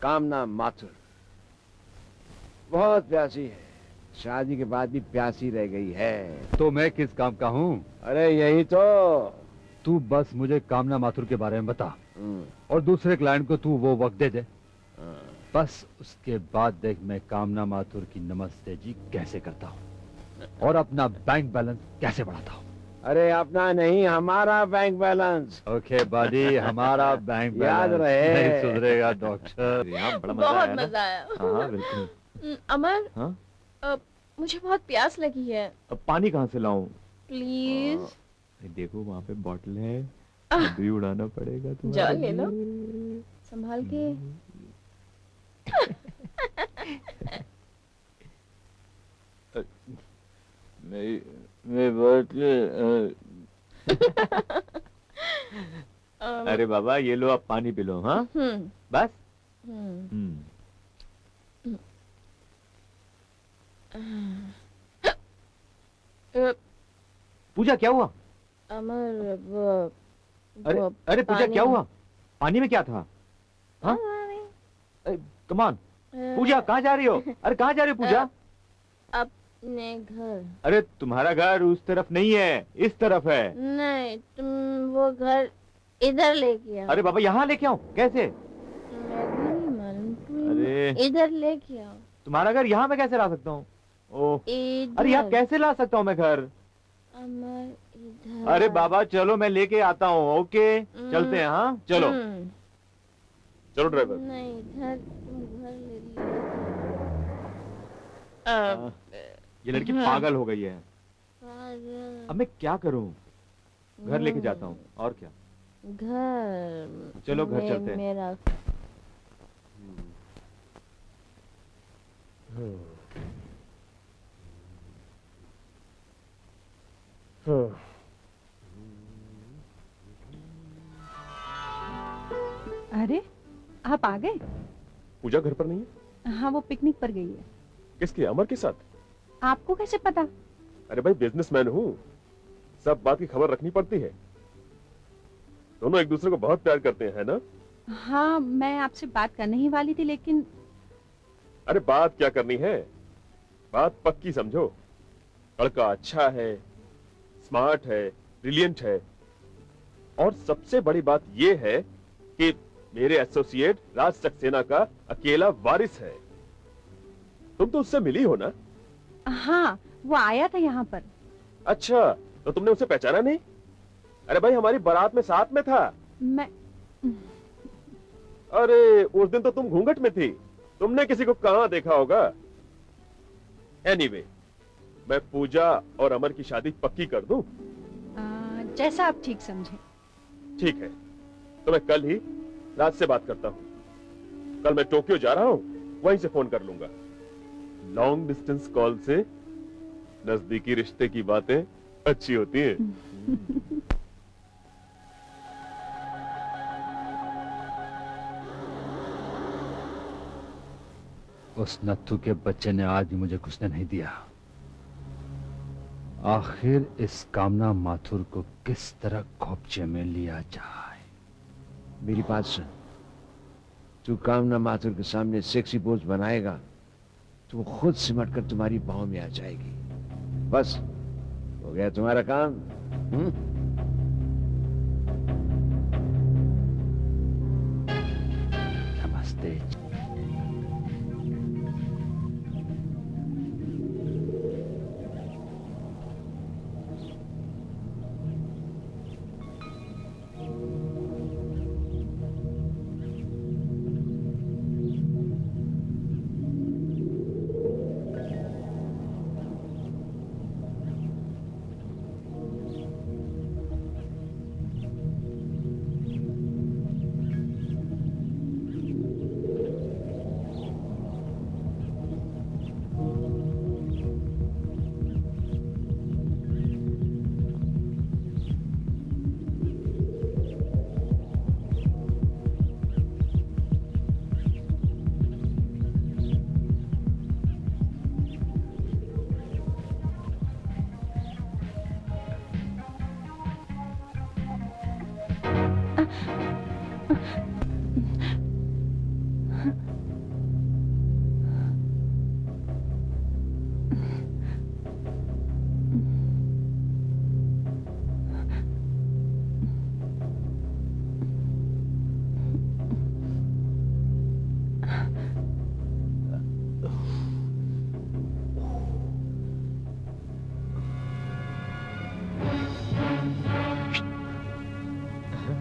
[SPEAKER 5] कामना माथुर। बहुत प्यासी है, शादी के बाद भी प्यासी रह गई है।
[SPEAKER 7] तो मैं किस काम का हूँ?
[SPEAKER 5] अरे यही तो।
[SPEAKER 7] तू बस मुझे कामना माथुर के बारे में बता,
[SPEAKER 5] हम्म,
[SPEAKER 7] और दूसरे क्लाइंट को तू वो वक्त दे दे।
[SPEAKER 5] हाँ।
[SPEAKER 7] बस उसके बाद देख मैं कामना माथुर की नमस्ते जी कैसे करता हूँ और अपना बैंक बैलेंस कैसे बढ़ाता हूँ।
[SPEAKER 5] अरे अपना नहीं, हमारा बैंक बैलेंस।
[SPEAKER 7] ओके बाडी, हमारा बैंक
[SPEAKER 5] याद
[SPEAKER 7] बैलेंस
[SPEAKER 5] रहे।
[SPEAKER 7] नहीं सुधरेगा डॉक्टर।
[SPEAKER 4] यहाँ बड़ा मजा
[SPEAKER 3] बहुत
[SPEAKER 4] आया ना?
[SPEAKER 3] मजा आया।
[SPEAKER 4] हाँ बिल्कुल।
[SPEAKER 3] अमर,
[SPEAKER 4] हाँ?
[SPEAKER 3] मुझे बहुत प्यास लगी है।
[SPEAKER 4] अब पानी कहाँ से लाऊं?
[SPEAKER 3] प्लीज।
[SPEAKER 4] देखो वहाँ पे बॉटल है, अभी उड़ाना पड़ेगा तुम्हारे
[SPEAKER 3] जाओ ले लो।
[SPEAKER 4] लिए।
[SPEAKER 3] संभाल के।
[SPEAKER 4] मैं बहुत अरे बाबा ये लो, आप पानी पी लो। हाँ बस। हम्म। पूजा क्या हुआ?
[SPEAKER 3] अमर
[SPEAKER 4] अरे अरे पूजा क्या हुआ? पानी में क्या था? हाँ कमान। पूजा कहाँ जा रही हो? अरे कहाँ जा रही हो पूजा?
[SPEAKER 3] अपने घर।
[SPEAKER 4] अरे तुम्हारा घर उस तरफ नहीं है, इस तरफ है।
[SPEAKER 3] नहीं, तुम वो घर इधर लेके आओ।
[SPEAKER 4] अरे बाबा यहाँ लेके आओ? कैसे?
[SPEAKER 3] मैं भी नहीं मालूम, तुम
[SPEAKER 4] अरे
[SPEAKER 3] इधर लेके आओ।
[SPEAKER 4] तुम्हारा घर यहाँ मैं कैसे ला सकता हूँ? ओह
[SPEAKER 3] इधर।
[SPEAKER 4] अरे यहाँ कैसे ला सकता हूँ मैं घर?
[SPEAKER 3] अमर इधर।
[SPEAKER 4] अरे बाबा चलो मैं लेके आता हूँ। ओके चलते हैं। हाँ चलो चलो ड्राइवर।
[SPEAKER 3] नहीं, इधर तुम घर ले लियो।
[SPEAKER 4] ये लड़की पागल हो गई है।
[SPEAKER 3] पागल।
[SPEAKER 4] अब मैं क्या करूँ? घर लेके जाता हूँ और क्या।
[SPEAKER 3] घर।
[SPEAKER 4] चलो घर चलते हैं।
[SPEAKER 3] मेरा।
[SPEAKER 2] अरे आप आ गए?
[SPEAKER 5] पूजा घर पर नहीं है?
[SPEAKER 2] हाँ, वो पिकनिक पर गई है।
[SPEAKER 5] किसके? अमर के साथ?
[SPEAKER 2] आपको कैसे पता?
[SPEAKER 5] अरे भाई बिजनेसमैन हूँ, सब बात की खबर रखनी पड़ती है। दोनों एक दूसरे को बहुत प्यार करते हैं, है ना?
[SPEAKER 2] हाँ, मैं आपसे बात करने ही वाली थी लेकिन।
[SPEAKER 5] अरे बात क्या करनी है, बात पक्की समझो। लड़का अच्छा है, स्मार्ट है, ब्रिलियंट है, और सबसे बड़ी बात यह है कि मेरे एसोसिएट राज सक्सेना का अकेला वारिस है। तुम तो उससे मिली हो ना?
[SPEAKER 2] हाँ, वो आया था यहाँ पर।
[SPEAKER 5] अच्छा, तो तुमने उसे पहचाना नहीं? अरे भाई हमारी बारात में साथ में था।
[SPEAKER 2] मैं
[SPEAKER 5] अरे उस दिन तो तुम घूंघट में थी, तुमने किसी को कहां देखा होगा। एनीवे, मैं पूजा और अमर की शादी पक्की कर दूं?
[SPEAKER 2] जैसा आप ठीक समझे।
[SPEAKER 5] ठीक है, तो मैं कल ही राज से बात करता हूं। कल मैं टोक्यो जा रहा हूं, वहीं से फोन कर लूंगा। लॉन्ग डिस्टेंस कॉल से नजदीकी रिश्ते की बातें अच्छी होती हैं।
[SPEAKER 7] उस नत्थु के बच्चे ने आज भी मुझे घुसने नहीं दिया। आखिर इस कामना माथुर को किस तरह खोपचे में लिया जाए।
[SPEAKER 8] मेरी बात सुन, तू कामना माथुर के सामने सेक्सी पोज बनाएगा तो वो खुद सिमट कर तुम्हारी बाहों में आ जाएगी। बस हो गया तुम्हारा काम।
[SPEAKER 7] नमस्ते।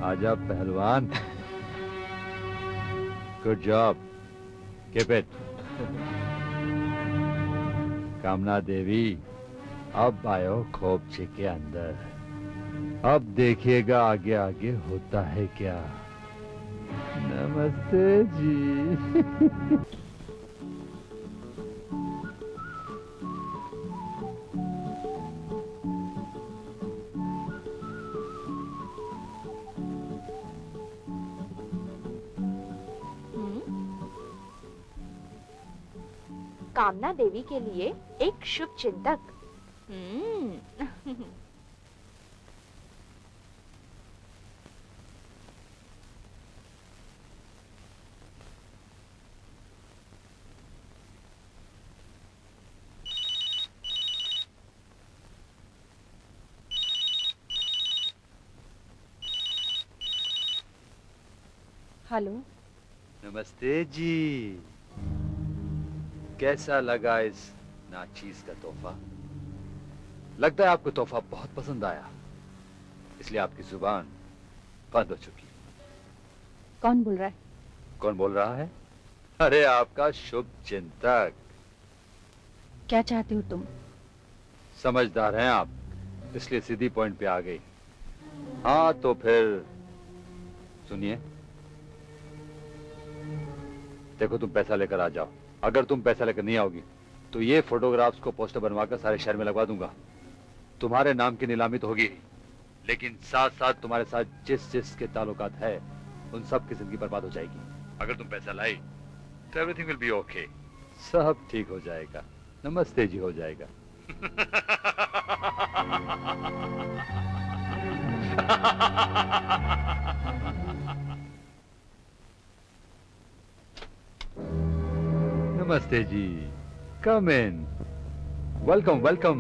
[SPEAKER 7] आजा पहलवान। Good job, keep it. कामना देवी, अब आयो खोपचे के अंदर। अब देखिएगा आगे आगे होता है क्या। नमस्ते जी।
[SPEAKER 6] कामना देवी के लिए एक शुभ चिंतक।
[SPEAKER 2] हेलो।
[SPEAKER 7] नमस्ते जी। कैसा लगा इस नाचीज का तोहफा? लगता है आपको तोहफा बहुत पसंद आया, इसलिए आपकी जुबान बंद हो चुकी।
[SPEAKER 2] कौन बोल रहा है?
[SPEAKER 7] कौन बोल रहा है? अरे आपका शुभ चिंतक।
[SPEAKER 2] क्या चाहते हो तुम?
[SPEAKER 7] समझदार हैं आप, इसलिए सीधी पॉइंट पे आ गई। हाँ तो फिर सुनिए, देखो तुम पैसा लेकर आ जाओ। अगर तुम पैसा लेकर नहीं आओगी तो ये फोटोग्राफ्स को पोस्टर बनवाकर सारे शहर में लगवा दूंगा। तुम्हारे नाम की नीलामी तो होगी, लेकिन साथ साथ तुम्हारे साथ जिस जिस के ताल्लुकात है उन सब की जिंदगी बर्बाद हो जाएगी। अगर तुम पैसा लाई तो एवरीथिंग विल बी ओके, सब ठीक हो जाएगा। नमस्ते जी हो जाएगा। नमस्ते जी, कम इन। Welcome welcome.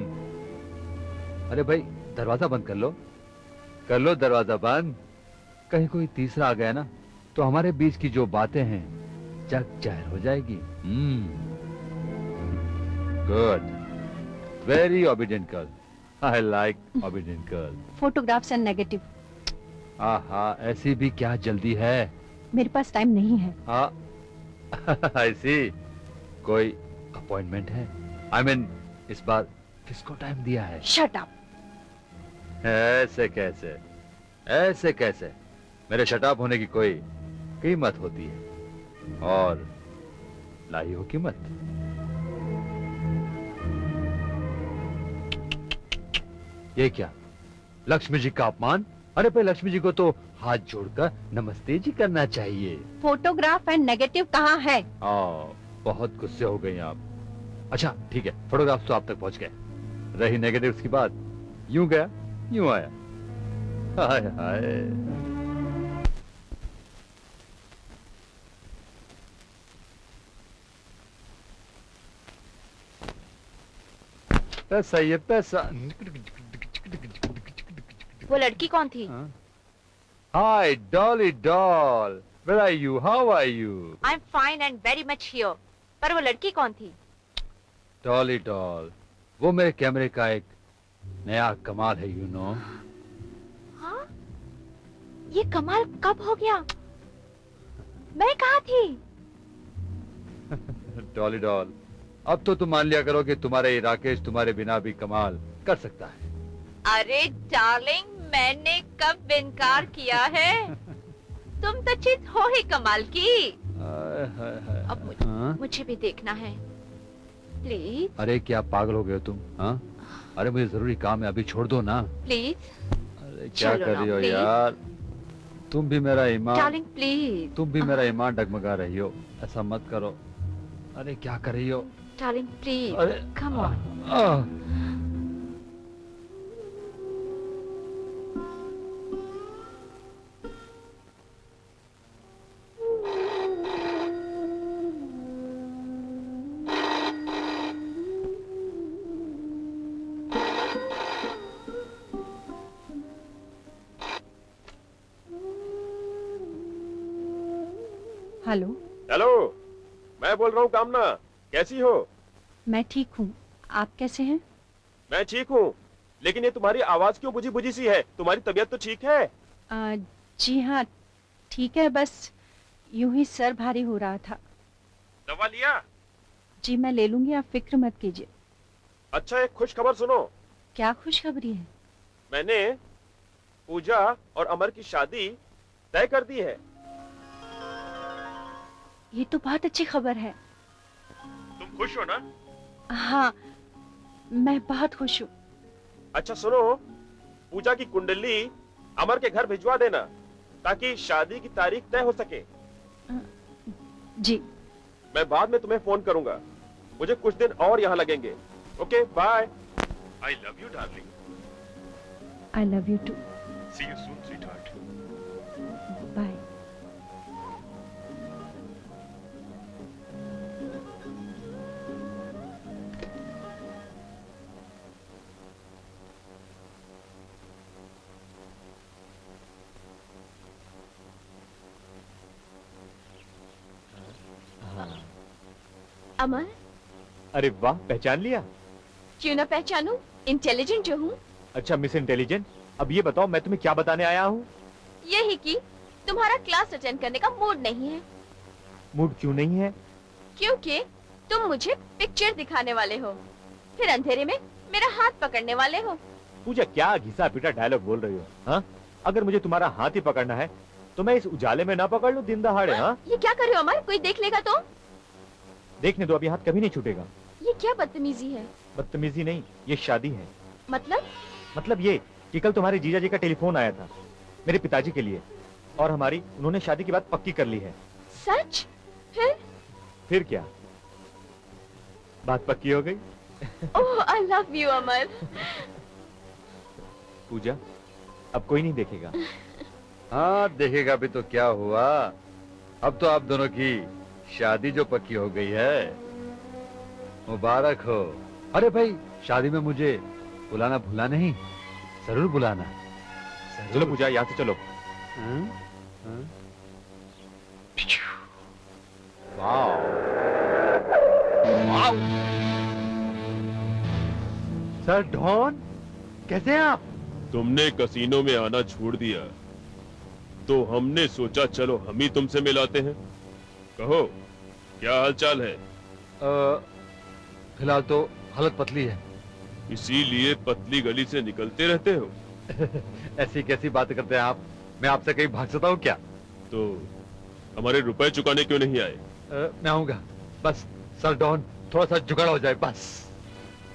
[SPEAKER 7] अरे भाई दरवाजा बंद कर लो, कर लो दरवाजा बंद। कहीं कोई तीसरा आ गया ना तो हमारे बीच की जो बातें हैं जग जाहिर हो जाएगी। Good, very obedient girl. I like obedient girl.
[SPEAKER 2] Photographs and negative.
[SPEAKER 7] आहा, ऐसी भी क्या जल्दी है?
[SPEAKER 2] मेरे पास टाइम नहीं है।
[SPEAKER 7] हाँ ऐसी कोई अपॉइंटमेंट है? आई मीन इस बार किसको टाइम दिया है?
[SPEAKER 2] Shut up.
[SPEAKER 7] ऐसे कैसे, ऐसे कैसे? मेरे शटाप होने की कोई कीमत होती है, और लाई हो कीमत। ये क्या, लक्ष्मी जी का अपमान? अरे भाई लक्ष्मी जी को तो हाथ जोड़कर नमस्ते जी करना चाहिए।
[SPEAKER 2] फोटोग्राफ एंड नेगेटिव कहाँ है?
[SPEAKER 7] बहुत गुस्से हो गई आप। अच्छा ठीक है, फोटोग्राफ्स तो आप तक पहुंच गए, रही नेगेटिव्स की बात, यूं गया यूं आया। हाय हाय। पैसा, ये पैसा।
[SPEAKER 6] वो लड़की कौन थी?
[SPEAKER 7] Hi Dolly doll, where are you, how are you?
[SPEAKER 6] I am fine and very much here. पर वो लड़की कौन थी?
[SPEAKER 7] डॉली डॉल, वो मेरे कैमरे का एक नया कमाल है, यू नो।
[SPEAKER 6] हाँ? ये कमाल कब हो गया? मैं कहाँ थी?
[SPEAKER 7] डॉली डॉल, अब तो तुम मान लिया करो कि तुम्हारे राकेश तुम्हारे बिना भी कमाल कर सकता है।
[SPEAKER 6] अरे डार्लिंग, मैंने कब इनकार किया है? तुम तो चीज हो ही कमाल की। अब मुझे भी देखना है प्लीज।
[SPEAKER 7] अरे क्या पागल हो गए हो तुम? हाँ, अरे मुझे जरूरी काम है, अभी छोड़ दो ना
[SPEAKER 6] प्लीज।
[SPEAKER 7] अरे क्या
[SPEAKER 6] चलो
[SPEAKER 7] कर
[SPEAKER 6] ना,
[SPEAKER 7] रही हो
[SPEAKER 6] please।
[SPEAKER 7] यार? तुम भी मेरा ईमान,
[SPEAKER 6] डार्लिंग प्लीज।
[SPEAKER 7] तुम भी मेरा ईमान डगमगा रही हो, ऐसा मत करो। अरे क्या कर रही हो?
[SPEAKER 6] डार्लिंग प्लीज,
[SPEAKER 7] अरे
[SPEAKER 6] कम ऑन।
[SPEAKER 2] हेलो।
[SPEAKER 5] हेलो, मैं बोल रहा हूँ कामना, कैसी हो?
[SPEAKER 2] मैं ठीक हूँ, आप कैसे हैं?
[SPEAKER 5] मैं ठीक हूँ, लेकिन ये तुम्हारी आवाज क्यों बुझी बुझी सी है? तुम्हारी तबीयत तो ठीक है?
[SPEAKER 2] जी हाँ ठीक है, बस यूं ही सर भारी हो रहा था।
[SPEAKER 5] दवा लिया?
[SPEAKER 2] जी मैं ले लूंगी, आप फिक्र मत कीजिए।
[SPEAKER 5] अच्छा, एक खुश खबर सुनो।
[SPEAKER 2] क्या खुशखबरी है?
[SPEAKER 5] मैंने पूजा और अमर की शादी तय कर दी है।
[SPEAKER 2] ये तो बहुत अच्छी खबर है।
[SPEAKER 5] तुम खुश हो ना?
[SPEAKER 2] हाँ, मैं बहुत खुश हूँ।
[SPEAKER 5] अच्छा सुनो, पूजा की कुंडली अमर के घर भिजवा देना ताकि शादी की तारीख तय हो सके।
[SPEAKER 2] जी।
[SPEAKER 5] मैं बाद में तुम्हें फोन करूंगा। मुझे कुछ दिन और यहाँ लगेंगे। Okay, bye. I love you darling.
[SPEAKER 2] I love you too.
[SPEAKER 5] See you soon sweetheart.
[SPEAKER 2] Bye.
[SPEAKER 3] Amar,
[SPEAKER 4] अरे वाह, पहचान लिया?
[SPEAKER 3] क्यों ना पहचानूं? इंटेलिजेंट जो हूँ।
[SPEAKER 4] अच्छा मिस इंटेलिजेंट, अब ये बताओ मैं तुम्हें क्या बताने आया हूँ?
[SPEAKER 3] यही कि तुम्हारा क्लास अटेंड करने का मूड नहीं है।
[SPEAKER 4] मूड क्यों नहीं है?
[SPEAKER 3] क्योंकि तुम मुझे पिक्चर दिखाने वाले हो, फिर अंधेरे में मेरा हाथ पकड़ने वाले हो।
[SPEAKER 4] पूजा, क्या घिसा पिटा डायलॉग बोल रही हो? हाँ, अगर मुझे तुम्हारा हाथ ही पकड़ना है तो मैं इस उजाले में ना पकड़ लूं दिन दहाड़े? हाँ,
[SPEAKER 3] ये क्या कर रहे हो अमर? कोई देख लेगा तो?
[SPEAKER 4] देखने दो, अभी हाथ कभी नहीं छूटेगा।
[SPEAKER 3] ये क्या बदतमीजी है?
[SPEAKER 4] बदतमीजी नहीं, ये शादी है।
[SPEAKER 3] मतलब
[SPEAKER 4] ये कि कल तुम्हारे जीजा जी का टेलीफोन आया था मेरे पिताजी के लिए, और उन्होंने शादी की बात पक्की कर ली है।
[SPEAKER 3] सच?
[SPEAKER 4] फिर क्या, बात पक्की हो गई।
[SPEAKER 3] ओह, आई लव यू अमर।
[SPEAKER 4] पूजा, अब कोई नहीं देखेगा।
[SPEAKER 7] हाँ, देखेगा भी तो क्या हुआ, अब तो आप दोनों की शादी जो पक्की हो गई है। मुबारक हो। अरे भाई, शादी में मुझे बुलाना भूला नहीं, जरूर बुलाना।
[SPEAKER 4] चलो पूजा, यहाँ से चलो।
[SPEAKER 7] वाव। सर डॉन, कैसे हैं आप?
[SPEAKER 5] तुमने कसीनो में आना छोड़ दिया तो हमने सोचा चलो हम ही तुमसे मिलाते हैं। कहो, क्या हालचाल है?
[SPEAKER 7] फिलहाल तो हालत पतली है।
[SPEAKER 5] इसीलिए पतली गली से निकलते रहते हो?
[SPEAKER 7] ऐसी कैसी बातें करते हैं आप? मैं आपसे कहीं भाग सकता हूँ क्या?
[SPEAKER 5] तो हमारे रुपए चुकाने क्यों नहीं आए?
[SPEAKER 7] मैं आऊंगा, बस सर डॉन थोड़ा सा जुगाड़ हो जाए बस।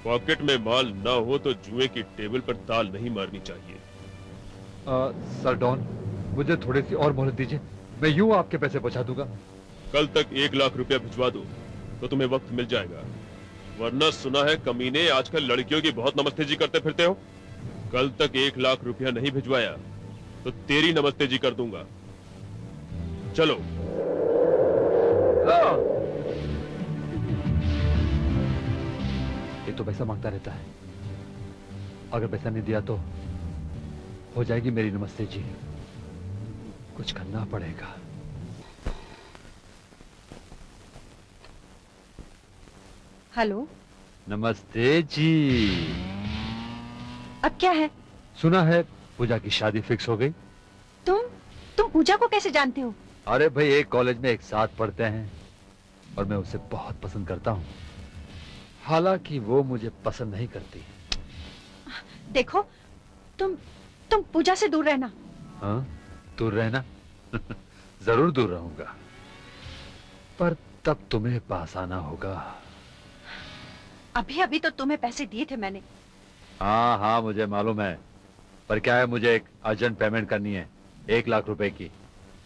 [SPEAKER 5] पॉकेट में माल ना हो तो जुए की टेबल पर ताल नहीं मारनी चाहिए।
[SPEAKER 7] सर डॉन, मुझे थोड़ी सी और मोहलत दीजिए, मैं यूं आपके पैसे पहुंचा दूंगा।
[SPEAKER 5] कल तक 1 लाख रुपया भिजवा दो तो तुम्हें वक्त मिल जाएगा, वरना सुना है कमीने आजकल लड़कियों की बहुत नमस्तेजी करते फिरते हो। कल तक 1 लाख रुपया नहीं भिजवाया तो तेरी नमस्तेजी कर दूंगा। चलो।
[SPEAKER 7] ये तो पैसा मांगता रहता है, अगर पैसा नहीं दिया तो हो जाएगी मेरी नमस्ते जी। कुछ करना पड़ेगा।
[SPEAKER 2] हेलो।
[SPEAKER 7] नमस्ते जी।
[SPEAKER 2] अब क्या है?
[SPEAKER 7] सुना है पूजा की शादी फिक्स हो गई।
[SPEAKER 2] तुम पूजा को कैसे जानते हो?
[SPEAKER 7] अरे भाई, एक कॉलेज में एक साथ पढ़ते हैं और मैं उसे बहुत पसंद करता हूँ, हालांकि वो मुझे पसंद नहीं करती।
[SPEAKER 2] देखो, तुम पूजा से दूर रहना।
[SPEAKER 7] हाँ, दूर रहना? जरूर दूर रहूंगा, पर तब तुम्हें पास आना होगा।
[SPEAKER 2] अभी अभी तो तुम्हें पैसे दिए थे मैंने।
[SPEAKER 7] हाँ हाँ, मुझे मालूम है, पर क्या है, मुझे एक अर्जेंट पेमेंट करनी है 1 लाख रुपए की।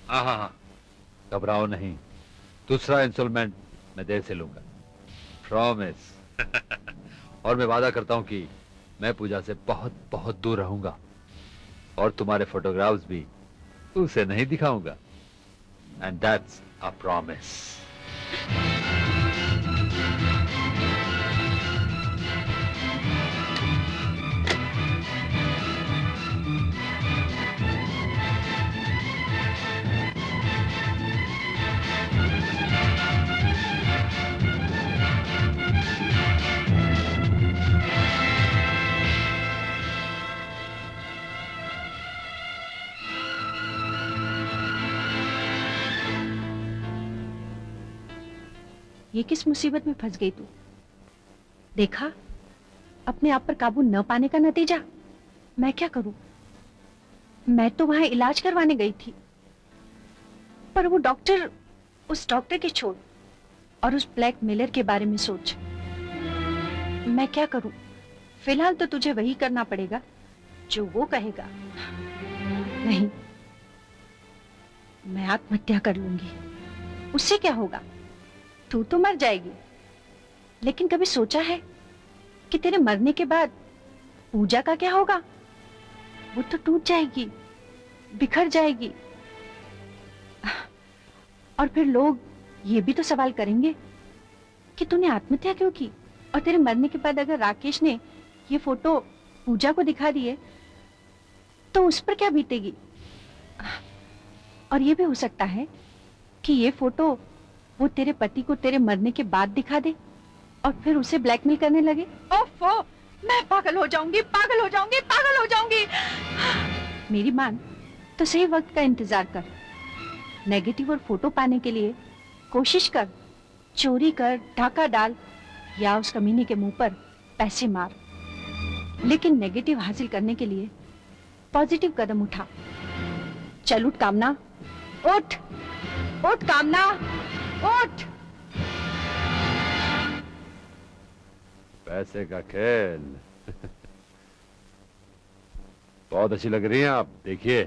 [SPEAKER 7] हाँ हाँ हाँ, घबराओ नहीं, दूसरा इंस्टॉलमेंट मैं देर से लूंगा, प्रॉमिस। और मैं वादा करता हूँ कि मैं पूजा से बहुत बहुत दूर रहूंगा और तुम्हारे फोटोग्राफ्स भी उसे नहीं दिखाऊंगा, एंड दैट्स अ प्रॉमिस।
[SPEAKER 2] ये किस मुसीबत में फंस गई तू? देखा, अपने आप पर काबू न पाने का नतीजा। मैं क्या करूं? मैं तो वहां इलाज करवाने गई थी, पर वो डॉक्टर, उस डॉक्टर के छोड़ और उस ब्लैकमेलर के बारे में सोच। मैं क्या करूं? फिलहाल तो तुझे वही करना पड़ेगा जो वो कहेगा। नहीं, मैं आत्महत्या कर लूंगी। उससे क्या होगा? तू तो मर जाएगी, लेकिन कभी सोचा है कि तेरे मरने के बाद पूजा का क्या होगा? वो तो टूट जाएगी, बिखर जाएगी। और फिर लोग ये भी तो सवाल करेंगे कि तूने आत्महत्या क्यों की? और तेरे मरने के बाद अगर राकेश ने ये फोटो पूजा को दिखा दिए तो उस पर क्या बीतेगी? और ये भी हो सकता है कि ये फोटो वो तेरे पति को तेरे मरने के बाद दिखा दे और फिर उसे ब्लैकमेल करने लगे। ओफो, मैं पागल हो जाऊंगी, पागल हो जाऊंगी, पागल हो जाऊंगी। मेरी मान, तो सही वक्त का इंतजार कर। नेगेटिव और फोटो पाने के लिए कोशिश कर, चोरी कर, डाका डाल या उस कमीने के मुंह पर पैसे मार, लेकिन नेगेटिव हासिल करने के लिए पॉजिटिव कदम उठा। चल उठ कामना, उठ उठ कामना, उठ।
[SPEAKER 7] पैसे का खेल। बहुत अच्छी लग रही हैं आप, देखिए।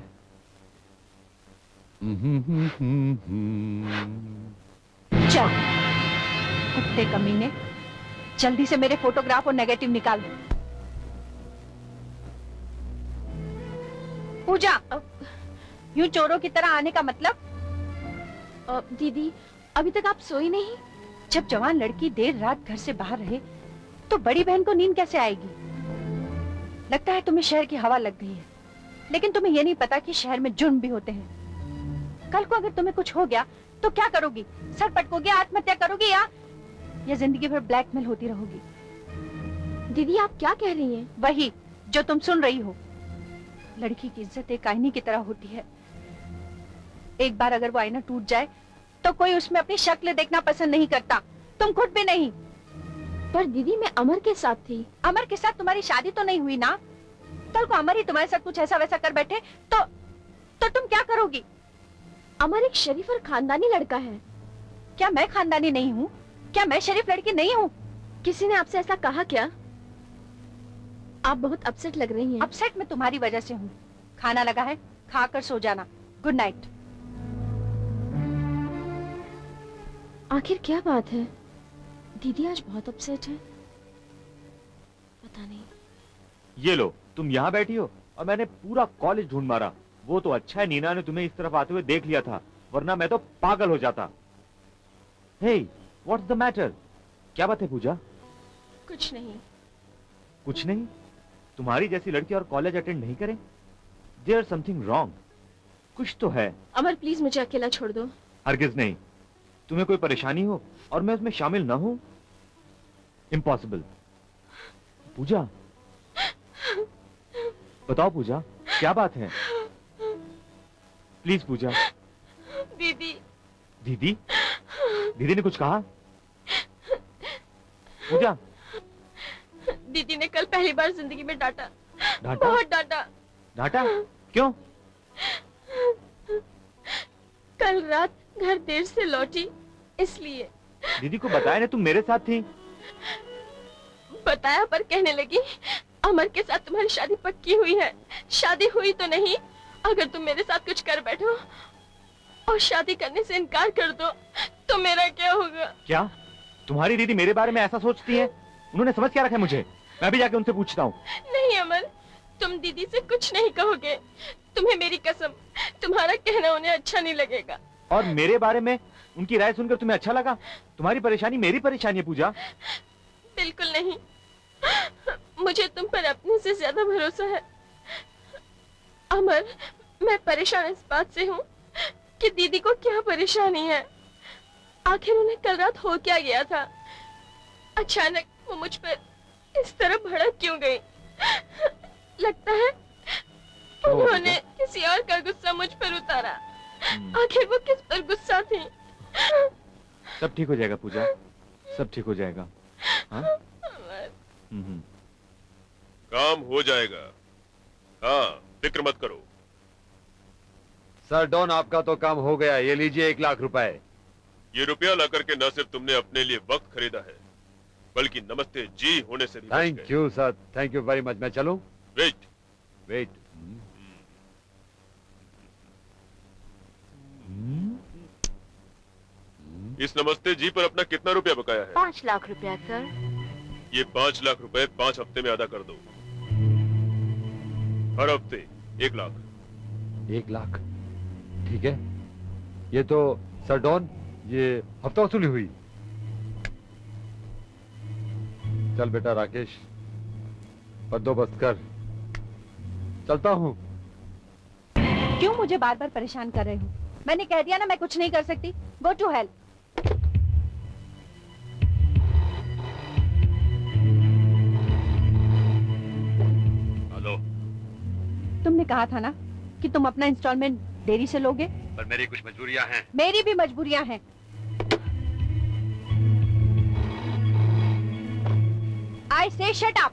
[SPEAKER 2] चल कुत्ते कमीने, जल्दी से मेरे फोटोग्राफ और नेगेटिव निकाल। पूजा, यूं चोरों की तरह आने का मतलब?
[SPEAKER 3] दीदी, अभी तक आप सोई नहीं?
[SPEAKER 2] जब जवान लड़की देर रात घर से बाहर रहे तो बड़ी बहन को नींद कैसे आएगी? लगता है तुम्हें शहर की हवा लग गई है, लेकिन तुम्हें यह नहीं पता कि शहर में जुर्म भी होते हैं। कल को अगर तुम्हें कुछ हो गया तो क्या करोगी? सर पटकोगी, आत्महत्या करोगी या जिंदगी भर ब्लैकमेल होती रहोगी?
[SPEAKER 3] दीदी, आप क्या कह रही हैं?
[SPEAKER 2] वही जो तुम सुन रही हो। लड़की की इज्जत एक आईने की तरह होती है। एक बार अगर वो आईना टूट जाए तो कोई उसमें अपनी शक्ल देखना पसंद नहीं करता, तुम खुद भी नहीं।
[SPEAKER 3] पर दीदी, मैं अमर के साथ थी।
[SPEAKER 2] अमर के साथ तुम्हारी शादी तो नहीं हुई ना? कल को अमर ही तुम्हारे साथ कुछ ऐसा वैसा कर बैठे तो तुम क्या करोगी?
[SPEAKER 3] अमर एक शरीफ और खानदानी लड़का है।
[SPEAKER 2] क्या मैं खानदानी नहीं हूँ? क्या मैं शरीफ लड़की नहीं हूँ?
[SPEAKER 3] किसी ने आपसे ऐसा कहा क्या? आप बहुत अपसेट लग रही हैं।
[SPEAKER 2] अपसेट मैं तुम्हारी वजह से हूँ। खाना लगा है, खाकर सो जाना। Good night.
[SPEAKER 3] आखिर क्या बात है? दीदी आज बहुत अपसेट है। पता नहीं।
[SPEAKER 4] ये लो, तुम यहाँ बैठी हो और मैंने पूरा कॉलेज ढूंढ मारा। वो तो अच्छा है नीना ने तुम्हें इस तरफ आते हुए देख लिया था, वरना मैं तो पागल हो जाता। हे, व्हाट्स द मैटर? क्या बात है पूजा?
[SPEAKER 3] कुछ नहीं।
[SPEAKER 4] कुछ नहीं? तुम्हारी जैसी लड़की और कॉलेज अटेंड नहीं करें? There something wrong. कुछ तो है।
[SPEAKER 3] अमर, प्लीज मुझे अकेला छोड़ दो।
[SPEAKER 4] हरगिज नहीं। तुम्हें कोई परेशानी हो और मैं उसमें शामिल ना हूं? इम्पॉसिबल। पूजा, बताओ पूजा, क्या बात है? प्लीज पूजा।
[SPEAKER 3] दीदी।
[SPEAKER 4] दीदी? दीदी ने कुछ कहा? पूजा।
[SPEAKER 3] दीदी ने कल पहली बार जिंदगी में डांटा।
[SPEAKER 4] डांटा?
[SPEAKER 3] बहुत डांटा।
[SPEAKER 4] डांटा? क्यों?
[SPEAKER 3] कल रात घर देर से लौटी, इसलिए।
[SPEAKER 4] दीदी को बताया ना तुम मेरे साथ थी?
[SPEAKER 3] बताया, पर कहने लगी अमर के साथ तुम्हारी शादी पक्की हुई है। शादी हुई तो नहीं, अगर तुम मेरे साथ कुछ कर बैठो और शादी करने से इनकार कर दो तो मेरा क्या होगा?
[SPEAKER 4] क्या तुम्हारी दीदी मेरे बारे में ऐसा सोचती है? उन्होंने समझ क्या रखा है मुझे? मैं भी जाके उनसे पूछता हूँ।
[SPEAKER 3] नहीं अमर, तुम दीदी से कुछ नहीं कहोगे। तुम्हें मेरी कसम, तुम्हारा कहना उन्हें अच्छा नहीं लगेगा।
[SPEAKER 4] और मेरे बारे में उनकी राय सुनकर तुम्हें अच्छा लगा? तुम्हारी परेशानी मेरी परेशानी है पूजा।
[SPEAKER 3] बिल्कुल नहीं, मुझे तुम पर अपने से ज्यादा भरोसा है। अमर, मैं परेशान इस बात से हूँ कि दीदी को क्या परेशानी है। आखिर उन्हें कल रात हो क्या गया था? अचानक वो मुझ पर इस तरह भड़क क्यों गई? लगता है उन्होंने किसी और का गुस्सा मुझ पर उतारा। आखिर वो किस पर गुस्सा थी?
[SPEAKER 4] सब ठीक हो जाएगा पूजा, सब ठीक हो जाएगा। हाँ?
[SPEAKER 5] काम हो जाएगा। हाँ, फिक्र मत करो।
[SPEAKER 7] सर डॉन, आपका तो काम हो गया। ये लीजिए 1 लाख रुपए।
[SPEAKER 5] ये रुपया ला करके न सिर्फ तुमने अपने लिए वक्त खरीदा है, बल्कि नमस्ते जी होने से भी बच
[SPEAKER 7] थैंक
[SPEAKER 5] गए।
[SPEAKER 7] You sir, thank you very much. मैं चलूं?
[SPEAKER 5] Wait,
[SPEAKER 7] wait.
[SPEAKER 5] इस नमस्ते जी पर अपना कितना रुपया बकाया है?
[SPEAKER 6] 5 लाख रुपया सर।
[SPEAKER 5] ये 5 लाख रुपए 5 हफ्ते में अदा कर दो। हर हफ्ते 1 लाख।
[SPEAKER 7] 1 लाख, ठीक है। ये तो सर डॉन, ये हफ्ता वसूली हुई। चल बेटा राकेश, बंदोबस्त कर। चलता हूँ।
[SPEAKER 2] क्यों मुझे बार बार परेशान कर रहे हो? मैंने कह दिया ना मैं कुछ नहीं कर सकती। Go to help.
[SPEAKER 7] हेलो।
[SPEAKER 2] तुमने कहा था ना कि तुम अपना इंस्टॉलमेंट देरी से लोगे।
[SPEAKER 7] पर मेरी कुछ मजबूरियां हैं।
[SPEAKER 2] मेरी भी मजबूरियां हैं। आई से शट अप।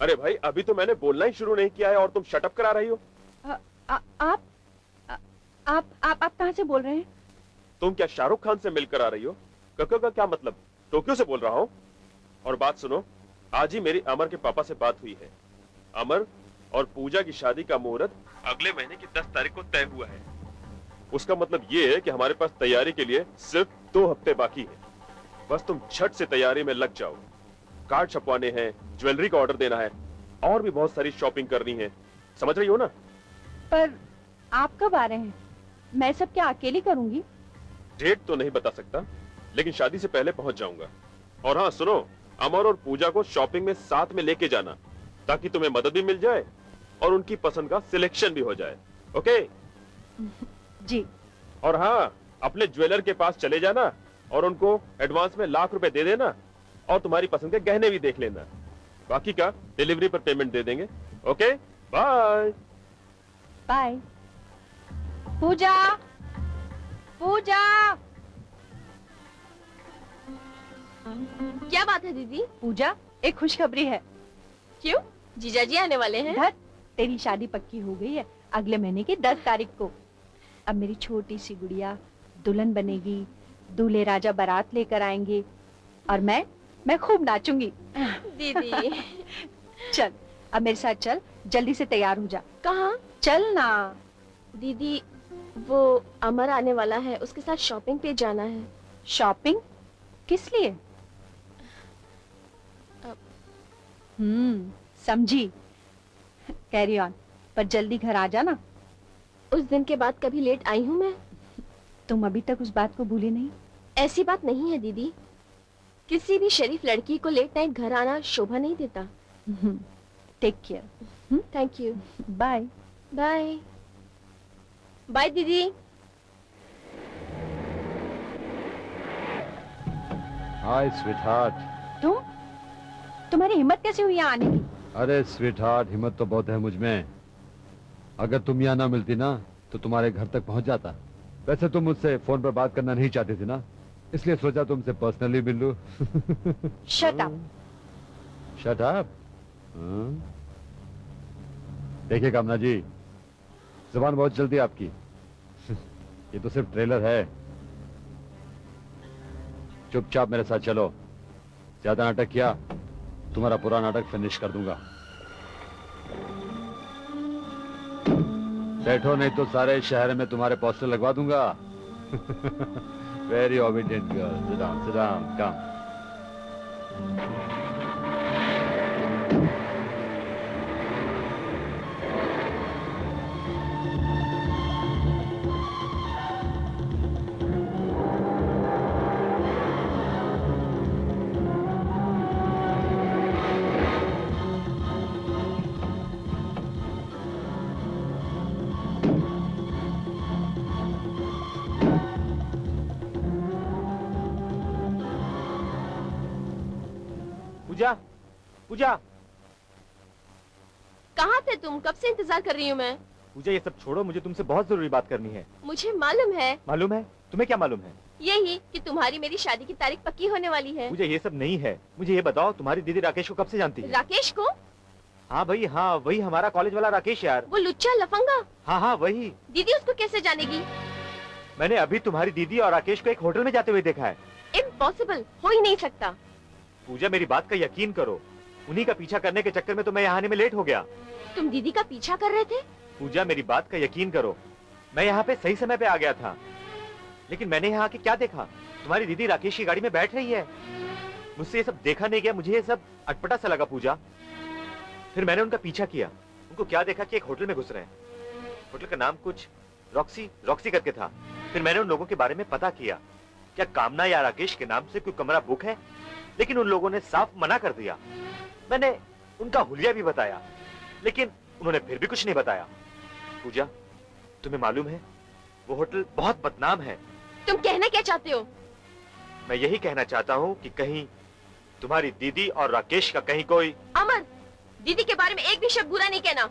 [SPEAKER 5] अरे भाई, अभी तो मैंने बोलना ही शुरू नहीं किया है और तुम शटअप करा रही हो।
[SPEAKER 2] आप कहाँ से बोल रहे हैं?
[SPEAKER 5] तुम क्या शाहरुख खान से मिलकर आ रही हो? कक्का का क्या मतलब? टोक्यो से बोल रहा हूँ। और बात सुनो, आज ही मेरी अमर के पापा से बात हुई है। अमर और पूजा की शादी का मुहूर्त अगले महीने की 10 तारीख को तय हुआ है। उसका मतलब ये है कि हमारे पास तैयारी के लिए सिर्फ 2 हफ्ते बाकी है। बस तुम झट से तैयारी में लग जाओ। कार्ड छपवाने हैं, ज्वेलरी का ऑर्डर देना है, और भी बहुत सारी शॉपिंग करनी है। समझ रही हो ना?
[SPEAKER 2] पर आप कब आ रहे हैं? मैं सब क्या अकेली करूंगी?
[SPEAKER 5] डेट तो नहीं बता सकता, लेकिन शादी से पहले पहुंच जाऊंगा। और हाँ सुनो, अमर और पूजा को शॉपिंग में साथ में लेके जाना, ताकि तुम्हें मदद भी मिल जाए और उनकी पसंद का सिलेक्शन भी हो जाए। ओके?
[SPEAKER 2] जी।
[SPEAKER 5] और हाँ, अपने ज्वेलर के पास चले जाना और उनको एडवांस में लाख रुपए दे देना, और तुम्हारी पसंद के गहने भी देख लेना। बाकी का डिलीवरी पर पेमेंट दे देंगे। Okay, bye.
[SPEAKER 2] Bye. Pooja, Pooja.
[SPEAKER 3] क्या बात है दीदी?
[SPEAKER 2] पूजा, एक खुशखबरी है।
[SPEAKER 3] क्यों? जीजाजी आने वाले हैं?
[SPEAKER 2] धत, तेरी शादी पक्की हो गई है अगले महीने की 10 तारीख को। अब मेरी छोटी सी गुड़िया दुल्हन बनेगी, दूल्हे राजा बारात लेकर आएंगे, और मैं खूब नाचूंगी।
[SPEAKER 3] दीदी।
[SPEAKER 2] चल, अब मेरे साथ चल, जल्दी से तैयार हो जा।
[SPEAKER 3] कहाँ?
[SPEAKER 2] चल ना।
[SPEAKER 3] दीदी, वो अमर आने वाला है, उसके साथ शॉपिंग पे जाना है।
[SPEAKER 2] शॉपिंग? किस लिए? समझी। कैरी ऑन, पर जल्दी घर आ जाना।
[SPEAKER 3] उस दिन के बाद कभी लेट आई हूँ मैं?
[SPEAKER 2] तुम अभी तक उस बात को भूली नहीं?
[SPEAKER 3] ऐसी बात नहीं है दीदी। किसी भी शरीफ लड़की को लेट नाइट घर आना शोभा नहीं देता।
[SPEAKER 2] Take care.
[SPEAKER 3] Thank you.
[SPEAKER 2] Bye.
[SPEAKER 3] Bye. Bye दीदी।
[SPEAKER 7] Hi sweetheart.
[SPEAKER 2] तुम्हारी हिम्मत कैसे हुई यहाँ आने की?
[SPEAKER 7] अरे स्वीटहार्ट, हिम्मत तो बहुत है मुझ में। अगर तुम यहाँ ना मिलती ना तो तुम्हारे घर तक पहुंच जाता। वैसे तुम मुझसे फोन पर बात करना नहीं चाहती थी ना, इसलिए सोचा तुमसे पर्सनली मिल लूं।
[SPEAKER 2] Shut up.
[SPEAKER 7] Shut up? देखिए कामना जी, जुबान बहुत जल्दी आपकी। ये तो सिर्फ ट्रेलर है। चुपचाप मेरे साथ चलो। ज्यादा नाटक किया, तुम्हारा पूरा नाटक फिनिश कर दूंगा। बैठो, नहीं तो सारे शहर में तुम्हारे पोस्टर लगवा दूंगा। Very obedient girl. Sit down, come.
[SPEAKER 4] Pooja, Pooja,
[SPEAKER 3] कहाँ थे तुम? कब से इंतजार कर रही हूँ मैं।
[SPEAKER 4] पूजा, ये सब छोड़ो, मुझे तुमसे बहुत जरूरी बात करनी है।
[SPEAKER 3] मुझे मालूम है।
[SPEAKER 4] मालूम है? तुम्हें क्या मालूम है?
[SPEAKER 3] यही कि तुम्हारी मेरी शादी की तारीख पक्की होने वाली है।
[SPEAKER 4] मुझे ये सब नहीं है। मुझे ये बताओ, तुम्हारी दीदी राकेश को कब से जानती है?
[SPEAKER 3] राकेश को?
[SPEAKER 4] हाँ भाई हाँ, वही हमारा कॉलेज वाला राकेश यार।
[SPEAKER 3] वो लुच्चा लफंगा?
[SPEAKER 4] हाँ हाँ वही।
[SPEAKER 3] दीदी उसको कैसे जानेगी?
[SPEAKER 4] मैंने अभी तुम्हारी दीदी और राकेश को एक होटल में जाते हुए देखा है।
[SPEAKER 3] इम्पॉसिबल, हो ही नहीं सकता।
[SPEAKER 4] पूजा मेरी बात का यकीन करो, उन्हीं का पीछा करने के चक्कर में तो मैं यहाँ आने में लेट हो गया।
[SPEAKER 3] तुम दीदी का पीछा कर रहे थे?
[SPEAKER 4] पूजा मेरी बात का यकीन करो, मैं यहाँ पे सही समय पे आ गया था, लेकिन मैंने यहाँ आके क्या देखा? तुम्हारी दीदी राकेश की गाड़ी में बैठ रही है। मुझसे ये सब देखा नहीं गया, मुझे ये सब अटपटा सा लगा पूजा। फिर मैंने उनका पीछा किया, उनको क्या देखा कि एक होटल में घुस रहे हैं। होटल का नाम कुछ रॉक्सी करके था। फिर मैंने उन लोगों के बारे में पता किया, क्या कामना या राकेश के नाम से कोई कमरा बुक है, लेकिन उन लोगों ने साफ मना कर दिया। मैंने उनका हुलिया भी बताया, लेकिन उन्होंने फिर भी कुछ नहीं बताया। पूजा, तुम्हें मालूम है वो होटल बहुत बदनाम है।
[SPEAKER 3] तुम कहना क्या चाहते हो?
[SPEAKER 4] मैं यही कहना चाहता हूँ कि कहीं तुम्हारी दीदी और राकेश का कहीं कोई।
[SPEAKER 3] अमर, दीदी के बारे में एक भी शब्द बुरा नहीं कहना।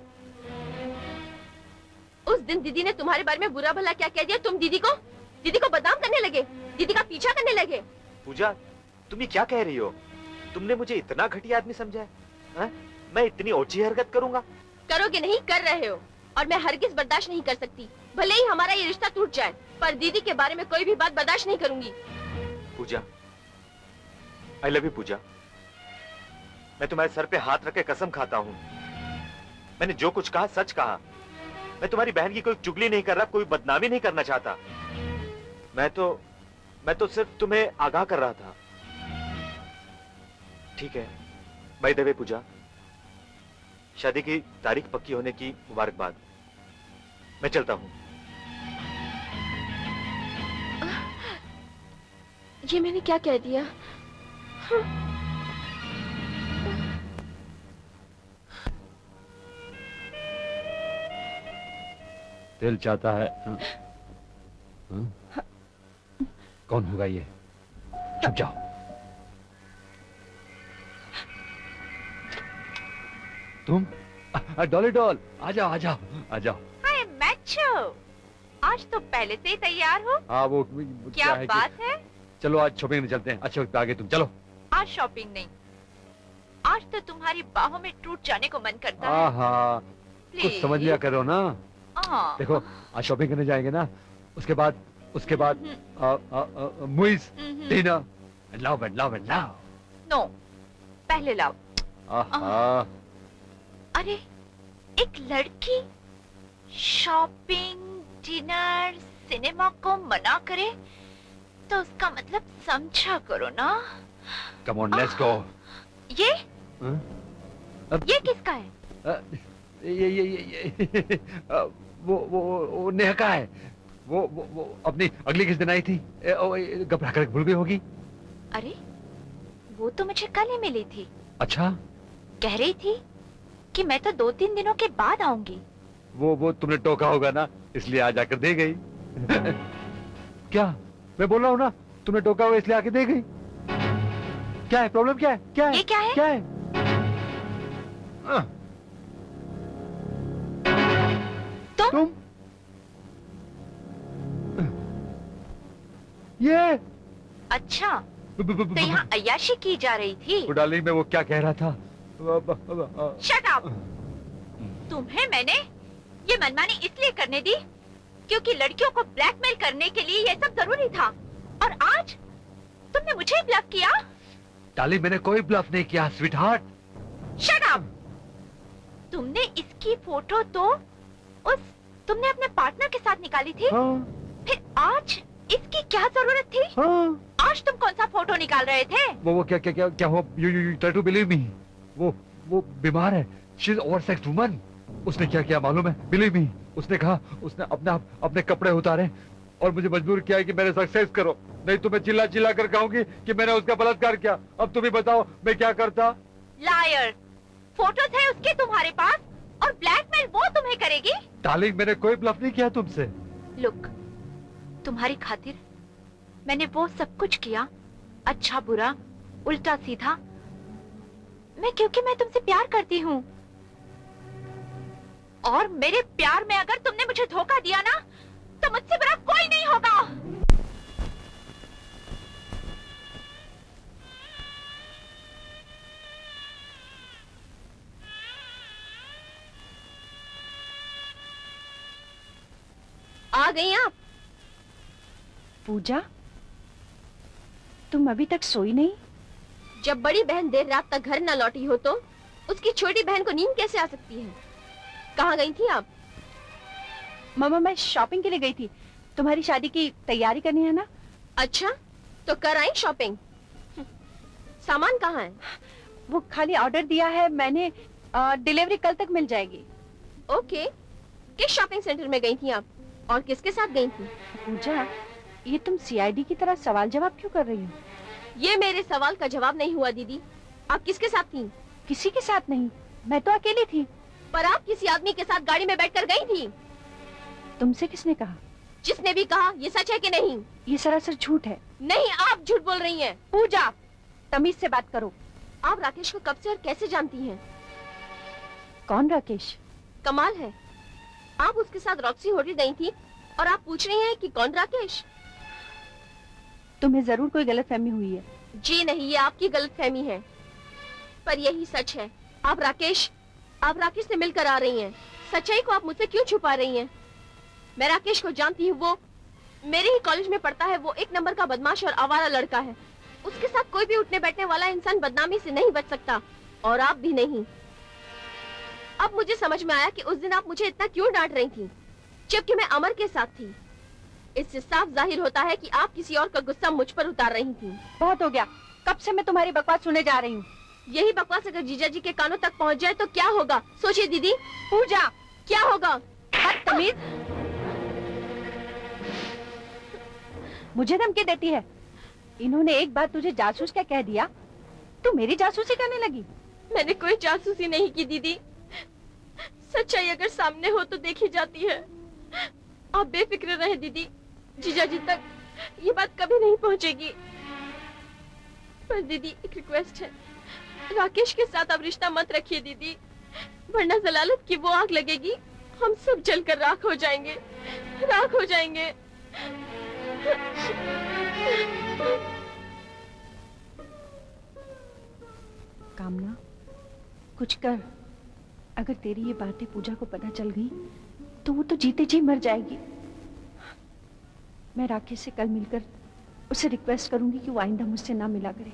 [SPEAKER 3] उस दिन दीदी ने तुम्हारे बारे में बुरा भला क्या कह दिया? तुम दीदी को बदनाम करने लगे, दीदी का पीछा करने लगे।
[SPEAKER 4] पूजा, तुम ये क्या कह रही हो? तुमने मुझे इतना घटिया आदमी समझा है? मैं इतनी ओछी हरकत करूंगा?
[SPEAKER 3] करोगे नहीं, कर रहे हो, और मैं हरगिज बर्दाश्त नहीं कर सकती। भले ही हमारा ये रिश्ता टूट जाए, पर दीदी के बारे में कोई भी बात बर्दाश्त नहीं करूंगी।
[SPEAKER 4] पूजा, आई लव यू पूजा। मैं तुम्हारे सर पे हाथ रख के कसम खाता हूँ, मैंने जो कुछ कहा सच कहा। मैं तुम्हारी बहन की कोई चुगली नहीं कर रहा, कोई बदनामी नहीं करना चाहता। मैं तो सिर्फ तुम्हें आगाह कर रहा था। ठीक है, बाय द वे पूजा, शादी की तारीख पक्की होने की मुबारकबाद। मैं चलता हूँ।
[SPEAKER 3] ये मैंने क्या कह दिया?
[SPEAKER 7] दिल चाहता है। कौन होगा ये? छुप जाओ। तुम? डॉली डॉल, आ जाओ आ जाओ आ जाओ।
[SPEAKER 6] हाय मैचो, आज तो पहले से ही तैयार हो।
[SPEAKER 7] हाँ वो
[SPEAKER 6] क्या
[SPEAKER 7] है
[SPEAKER 6] बात है?
[SPEAKER 7] चलो आज शॉपिंग में चलते हैं। अच्छा वक्त पे आ गए तुम, चलो।
[SPEAKER 6] आज शॉपिंग नहीं, आज तो तुम्हारी बाहों में टूट जाने को मन करता है।
[SPEAKER 7] हाँ कुछ
[SPEAKER 6] Please.
[SPEAKER 7] समझ लिया करो ना।
[SPEAKER 6] हाँ।
[SPEAKER 7] देखो आज शॉपिंग करने जाएंगे ना, उसके बाद movies, dinner, love and love.
[SPEAKER 6] No, पहले लाओ।
[SPEAKER 7] आहा,
[SPEAKER 6] अरे एक लड़की शॉपिंग, डिनर, सिनेमा को मना करे तो उसका मतलब समझा करो ना।
[SPEAKER 7] Come on let's go.
[SPEAKER 6] ये
[SPEAKER 7] हाँ?
[SPEAKER 6] ये किसका है?
[SPEAKER 7] ये वो नेहा का है। वो अपनी अगली किस दिन आई थी, घबरा कर भूल गई होगी।
[SPEAKER 6] अरे वो तो मुझे कल ही मिली थी।
[SPEAKER 7] अच्छा,
[SPEAKER 6] कह रही थी कि मैं तो 2-3 दिनों के बाद आऊंगी।
[SPEAKER 7] वो तुमने टोका होगा ना, इसलिए आ जाकर दे गई। क्या मैं बोल रहा हूँ ना, तुमने टोका हुआ इसलिए आके दे गई। क्या है प्रॉब्लम? क्या है? क्या है?
[SPEAKER 6] ये क्या है?
[SPEAKER 7] क्या है? तुम ये
[SPEAKER 6] अच्छा, तो यहाँ अय्याशी की जा रही थी।
[SPEAKER 7] डार्लिंग में वो क्या कह रहा था?
[SPEAKER 6] Shut up! तुम्हें मैंने ये मनमानी इसलिए करने दी क्योंकि लड़कियों को ब्लैकमेल करने के लिए ये सब जरूरी था, और आज तुमने मुझे ब्लफ किया।
[SPEAKER 7] डार्लिंग मैंने कोई ब्लफ नहीं किया स्वीटहार्ट।
[SPEAKER 6] Shut up! तुमने इसकी फोटो तो तुमने अपने पार्टनर के साथ निकाली थी।
[SPEAKER 7] हाँ,
[SPEAKER 6] फिर आज इसकी क्या जरूरत थी?
[SPEAKER 7] हाँ।
[SPEAKER 6] आज तुम कौन सा फोटो निकाल रहे थे?
[SPEAKER 7] वो क्या हुआ? You try to believe me. वो बीमार है। She is oversexed woman. उसने क्या किया मालूम है? बिलीव मी, उसने कहा, उसने अपने कपड़े उतारे और मुझे मजबूर किया कि मेरे सक्सेस करो, नहीं तो मैं चिल्ला चिल्ला कर कहूंगी कि मैंने उसका बलात्कार किया। अब तुम ही बताओ मैं क्या करता?
[SPEAKER 6] लायर! फोटोज है उसके तुम्हारे पास और ब्लैकमेल वो तुम्हें करेगी?
[SPEAKER 7] डार्लिंग मैंने कोई ब्लफ नहीं किया तुमसे।
[SPEAKER 6] लुक, तुम्हारी खातिर मैंने वो सब कुछ किया, अच्छा बुरा, उल्टा सीधा, क्योंकि मैं तुमसे प्यार करती हूँ। और मेरे प्यार में अगर तुमने मुझे धोखा दिया ना, तो मुझसे बुरा कोई नहीं होगा।
[SPEAKER 3] कहाँ गई आप?
[SPEAKER 2] पूजा, तुम अभी तक सोई नहीं?
[SPEAKER 3] जब बड़ी बहन देर रात तक घर न लौटी हो तो उसकी छोटी बहन को नींद कैसे आ सकती है? कहाँ गई थी आप?
[SPEAKER 2] मामा, मैं शॉपिंग के लिए गई थी। तुम्हारी शादी की तैयारी करनी है ना?
[SPEAKER 3] अच्छा, तो कर आई शॉपिंग? सामान कहाँ है?
[SPEAKER 2] वो खाली ऑर्डर दिया है मैंने, डिलीवरी कल तक मिल जाएगी।
[SPEAKER 3] ओके, किस शॉपिंग सेंटर में गई थी आप और किसके साथ गई थी?
[SPEAKER 2] पूजा, ये तुम सीआईडी की तरह सवाल जवाब क्यों कर रही हो?
[SPEAKER 3] ये मेरे सवाल का जवाब नहीं हुआ दीदी। आप किसके साथ थी?
[SPEAKER 2] किसी के साथ नहीं, मैं तो अकेली थी।
[SPEAKER 3] पर आप किसी आदमी के साथ गाड़ी में बैठकर गई थी।
[SPEAKER 2] तुमसे किसने कहा?
[SPEAKER 3] जिसने भी कहा, ये सच है कि नहीं?
[SPEAKER 2] ये सरासर झूठ है।
[SPEAKER 3] नहीं, आप झूठ बोल रही हैं।
[SPEAKER 2] पूजा, तमीज से बात करो।
[SPEAKER 3] आप राकेश को कब से और कैसे जानती हैं?
[SPEAKER 2] कौन राकेश?
[SPEAKER 3] कमाल है, आप उसके साथ रॉक्सी होटल गई थी और आप पूछ रही हैं कि कौन राकेश?
[SPEAKER 2] तुम्हें जरूर कोई गलतफहमी हुई है।
[SPEAKER 3] जी नहीं, ये आपकी गलतफहमी है। पर यही सच है। आप राकेश से मिलकर आ रही हैं। सच्चाई को आप मुझसे क्यों छुपा रही हैं? मैं राकेश को जानती हूँ, वो मेरे ही कॉलेज में पढ़ता है। वो एक नंबर का बदमाश और आवारा लड़का है। उसके साथ कोई भी उठने बैठने वाला इंसान बदनामी से नहीं बच सकता, और आप भी नहीं। अब मुझे समझ में आया कि उस दिन आप मुझे इतना क्यों डांट रही थी, जबकि मैं अमर के साथ थी। इससे साफ जाहिर होता है कि आप किसी और का गुस्सा मुझ पर उतार रही थी।
[SPEAKER 2] बहुत हो गया, कब से मैं तुम्हारी बकवास सुने जा रही हूँ।
[SPEAKER 3] यही बकवास अगर जीजा जी के कानों तक पहुँच जाए तो क्या होगा? सोचिए दीदी।
[SPEAKER 2] पूजा,
[SPEAKER 3] क्या होगा?
[SPEAKER 2] बदतमीज, मुझे धमकी देती है। इन्होंने एक बार तुझे जासूस क्या कह दिया, तू मेरी जासूसी करने लगी।
[SPEAKER 3] मैंने कोई जासूसी नहीं की दीदी। सच्चाई अगर सामने हो तो देखी जाती है। आप बेफिक्र रहे दीदी, जीजा जी तक ये बात कभी नहीं पहुंचेगी। पर दीदी, एक रिक्वेस्ट है, राकेश के साथ आप रिश्ता मत रखिए दीदी, वरना जलालत की वो आग लगेगी, हम सब जलकर राख हो जाएंगे, राख हो जाएंगे।
[SPEAKER 2] कामना, कुछ कर। अगर तेरी ये बातें पूजा को पता चल गई तो वो तो जीते जी मर जाएगी। मैं राकेश से कल मिलकर उसे रिक्वेस्ट करूंगी कि वो आइंदा मुझसे ना मिला करे।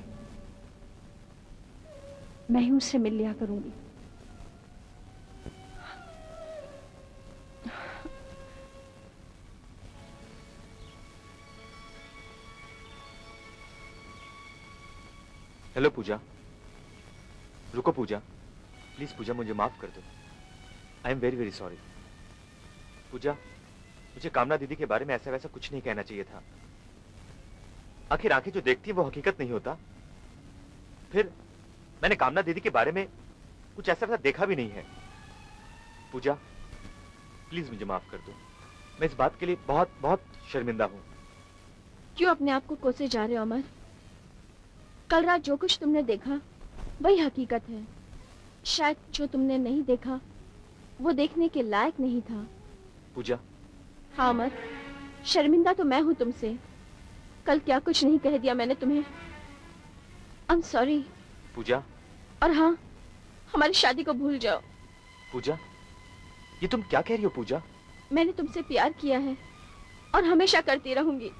[SPEAKER 2] मैं ही उससे मिल लिया करूंगी।
[SPEAKER 4] हेलो पूजा, रुको पूजा, प्लीज पूजा, मुझे माफ कर दो। I am very very sorry. Pooja, मुझे कामना दीदी के बारे में ऐसा वैसा कुछ नहीं कहना चाहिए था। आखिर आंखें जो देखती हैं वो हकीकत नहीं होता। फिर मैंने कामना दीदी के बारे में कुछ ऐसा वैसा देखा भी नहीं है। पूजा, प्लीज मुझे माफ कर दो। मैं इस बात के लिए बहुत बहुत शर्मिंदा हूँ।
[SPEAKER 3] क्यों अपने आप को कोसे जा रहे हो अमर? कल रात जो कुछ तुमने देखा वही हकीकत है। शायद जो तुमने नहीं देखा वो देखने के लायक नहीं था।
[SPEAKER 4] पूजा।
[SPEAKER 3] हाँ अमर, शर्मिंदा तो मैं हूँ तुमसे। कल क्या कुछ नहीं कह दिया मैंने तुम्हें। I am sorry.
[SPEAKER 4] पूजा।
[SPEAKER 3] और हाँ, हमारी शादी को भूल जाओ।
[SPEAKER 4] पूजा, ये तुम क्या कह रही हो पूजा?
[SPEAKER 3] मैंने तुमसे प्यार किया है और हमेशा करती रहूंगी,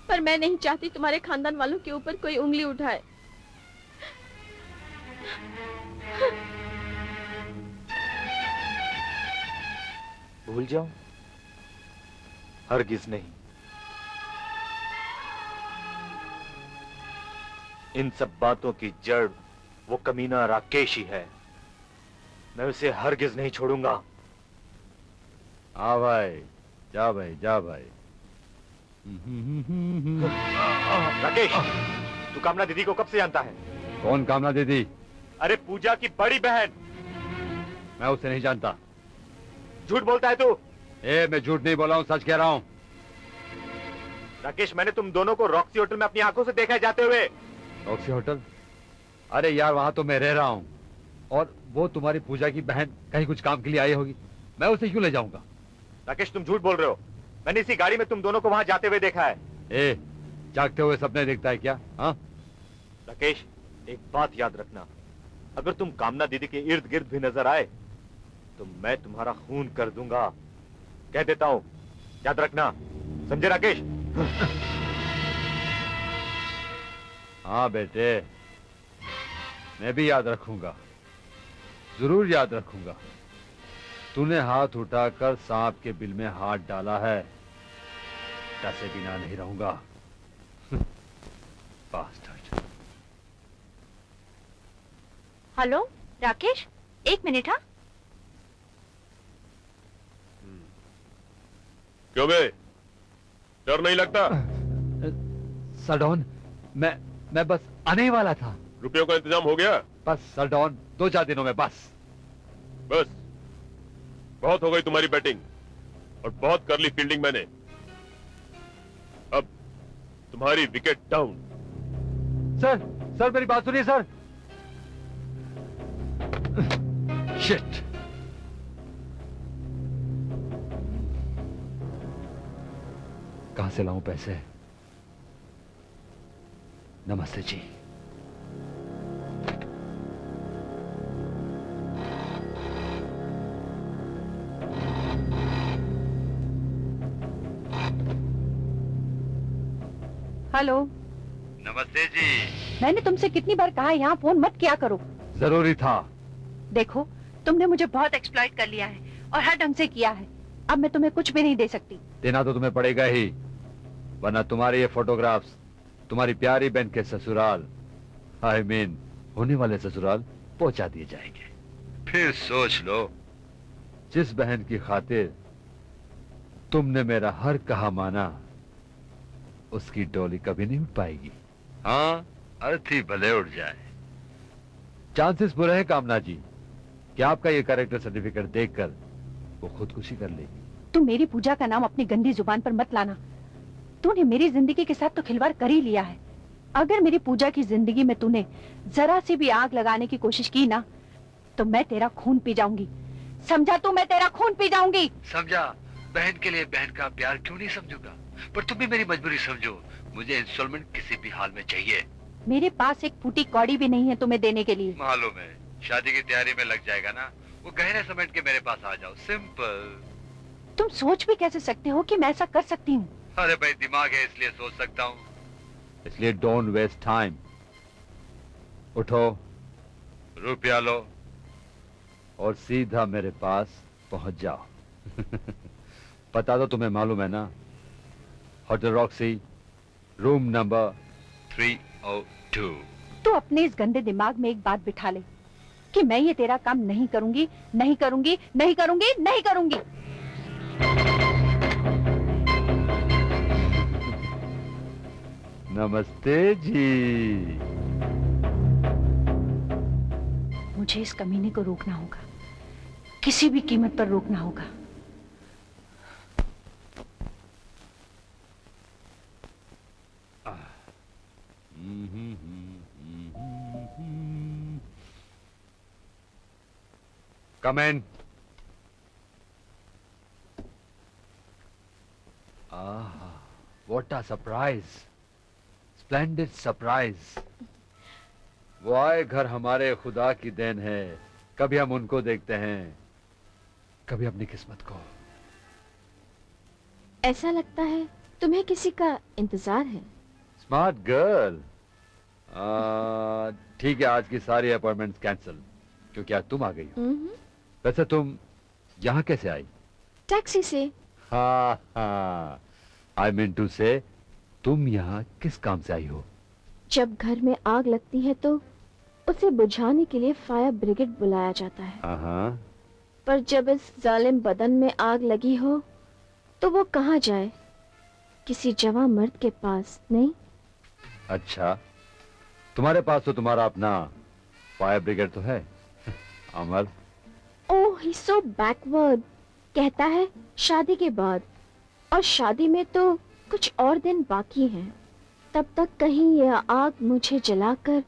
[SPEAKER 3] पर मैं नहीं चाहती तुम्हारे खानदान वालों के ऊपर कोई उंगली उठाए।
[SPEAKER 4] भूल जाऊं? हरगिज नहीं। इन सब बातों की जड़ वो कमीना राकेश ही है। मैं उसे हरगिज नहीं छोड़ूंगा।
[SPEAKER 7] हाँ भाई, जा भाई, जा भाई।
[SPEAKER 4] राकेश, तू कामना दीदी को कब से जानता है?
[SPEAKER 7] कौन कामना दीदी?
[SPEAKER 4] अरे पूजा की बड़ी बहन।
[SPEAKER 7] मैं उसे नहीं जानता।
[SPEAKER 4] झूठ बोलता है तू।
[SPEAKER 7] मैं झूठ नहीं बोला हूँ, सच कह रहा हूँ।
[SPEAKER 4] राकेश, मैंने तुम दोनों को रॉक्सी होटल में अपनी आंखों से देखा है जाते हुए।
[SPEAKER 7] Roxy hotel? अरे यार, वहां तो मैं रह रहा हूँ, और वो तुम्हारी पूजा की बहन कहीं कुछ काम के लिए आई होगी। मैं उसे क्यों ले जाऊंगा?
[SPEAKER 4] राकेश, तुम झूठ बोल रहे हो। मैंने इसी गाड़ी में तुम दोनों को वहां जाते हुए देखा है।
[SPEAKER 7] जागते हुए सपने देखता है क्या? हाँ
[SPEAKER 4] राकेश, एक बात याद रखना, अगर तुम कामना दीदी के इर्द गिर्द भी नजर आए तो मैं तुम्हारा खून कर दूंगा। कह देता हूं, याद रखना। समझे राकेश?
[SPEAKER 7] हाँ बेटे, मैं भी याद रखूंगा, जरूर याद रखूंगा। तूने हाथ उठाकर सांप के बिल में हाथ डाला है, डसे बिना नहीं रहूंगा। बास्टर्ड।
[SPEAKER 6] हेलो राकेश, एक मिनट। हाँ,
[SPEAKER 5] क्यों बे, डर नहीं लगता?
[SPEAKER 7] सरडॉन, मैं बस आने ही वाला था।
[SPEAKER 5] रुपयों का इंतजाम हो गया?
[SPEAKER 7] बस सरडॉन, 2-4 दिनों में बस।
[SPEAKER 5] बस बहुत हो गई तुम्हारी बैटिंग और बहुत कर ली फील्डिंग मैंने। अब तुम्हारी विकेट डाउन।
[SPEAKER 7] सर मेरी बात सुनिए सर। शिट। कहां से लाऊं पैसे? नमस्ते जी।
[SPEAKER 2] हेलो,
[SPEAKER 7] नमस्ते जी।
[SPEAKER 2] मैंने तुमसे कितनी बार कहा यहाँ फोन मत किया करो।
[SPEAKER 7] जरूरी था।
[SPEAKER 2] देखो, तुमने मुझे बहुत एक्सप्लॉइट कर लिया है और हर ढंग से किया है। अब मैं तुम्हें कुछ भी नहीं दे सकती।
[SPEAKER 7] देना तो तुम्हें पड़ेगा ही, वरना तुम्हारे ये फोटोग्राफ्स तुम्हारी प्यारी बहन के ससुराल, आई मीन होने वाले ससुराल पहुंचा दिए जाएंगे। फिर सोच लो, जिस बहन की खातिर तुमने मेरा हर कहा माना, उसकी डोली कभी नहीं उठ पाएगी। हाँ, अर्थी भले उड़ जाए। चांसेस बुरे हैं कामना जी कि आपका ये कैरेक्टर सर्टिफिकेट देखकर वो खुदकुशी कर लेगी।
[SPEAKER 2] तू मेरी पूजा का नाम अपनी गंदी जुबान पर मत लाना। तूने मेरी जिंदगी के साथ तो खिलवाड़ कर ही लिया है। अगर मेरी पूजा की जिंदगी में तूने जरा सी भी आग लगाने की कोशिश की ना, तो मैं तेरा खून पी जाऊंगी। समझा तू? मैं तेरा खून पी जाऊंगी।
[SPEAKER 7] समझा। बहन के लिए बहन का प्यार क्यों नहीं समझूंगा, पर तुम भी मेरी मजबूरी समझो। मुझे इंस्टॉलमेंट किसी भी हाल में चाहिए।
[SPEAKER 2] मेरे पास एक फूटी कौड़ी भी नहीं है तुम्हें देने के लिए।
[SPEAKER 7] मालूम है, शादी की तैयारी में लग जाएगा ना, वो गहने समेट के मेरे पास आ जाओ, सिंपल।
[SPEAKER 2] तुम सोच भी कैसे सकते हो कि मैं ऐसा कर सकती हूँ?
[SPEAKER 7] अरे भाई, दिमाग है इसलिए सोच सकता हूँ। इसलिए डोंट वेस्ट टाइम। उठो, रुपया लो और सीधा मेरे पास पहुंच जाओ। पता तो तुम्हें मालूम है ना, होटल रॉक्सी, रूम नंबर 302।
[SPEAKER 2] तू अपने इस गंदे दिमाग में एक बात बिठा ले कि मैं ये तेरा काम नहीं करूंगी, नहीं करूंगी, नहीं करूंगी, नहीं करूंगी।
[SPEAKER 7] नमस्ते जी।
[SPEAKER 2] मुझे इस कमीने को रोकना होगा, किसी भी कीमत पर रोकना होगा।
[SPEAKER 7] Come in. What a surprise! Splendid surprise! वो आए घर हमारे खुदा की देन है। कभी हम उनको देखते हैं, कभी अपनी किस्मत को।
[SPEAKER 3] ऐसा लगता है तुम्हें किसी का इंतजार है।
[SPEAKER 7] Smart girl. ठीक है, आज की सारी अपॉइंटमेंट्स कैंसिल, क्योंकि आज तुम आ गई हो। वैसे तुम यहाँ कैसे आई?
[SPEAKER 3] टैक्सी से।
[SPEAKER 7] हाँ, आई मीन टू से, तुम यहाँ किस काम से आई हो?
[SPEAKER 3] जब घर में आग लगती है तो उसे बुझाने के लिए फायर ब्रिगेड बुलाया जाता है।
[SPEAKER 7] हाँ।
[SPEAKER 3] पर जब इस जालिम बदन में आग लगी हो तो वो कहाँ जाए? किसी जवां मर्द के पास नहीं।
[SPEAKER 7] अच्छा, तुम्हारे पास तो तुम्हारा अपना फायर ब्रिगेड तो है। अमर।
[SPEAKER 3] ओह, ही सो बैकवर्ड। कहता है शादी के बाद, और शादी में तो कुछ और दिन बाकी हैं। तब तक कहीं यह आग मुझे जलाकर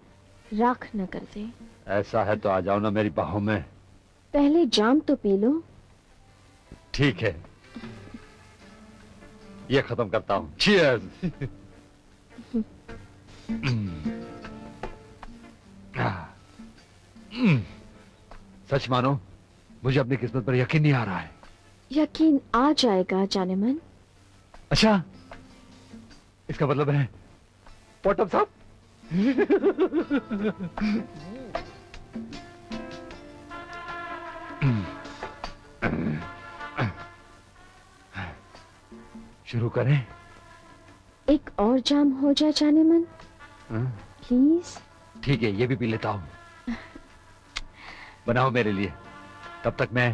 [SPEAKER 3] राख न कर दे।
[SPEAKER 7] ऐसा है तो आ जाओ ना मेरी बाहों में।
[SPEAKER 3] पहले जाम तो पी लो।
[SPEAKER 7] ठीक है, ये खत्म करता हूँ। चीयर्स। सच मानो, मुझे अपनी किस्मत पर यकीन नहीं आ रहा है।
[SPEAKER 3] यकीन आ जाएगा जानेमन।
[SPEAKER 7] अच्छा, इसका मतलब है पॉटम साहब। शुरू करें?
[SPEAKER 2] एक और जाम हो जाए जाने मन, प्लीज।
[SPEAKER 7] ठीक है, ये भी पी लेता हूं। बनाओ मेरे लिए, तब तक मैं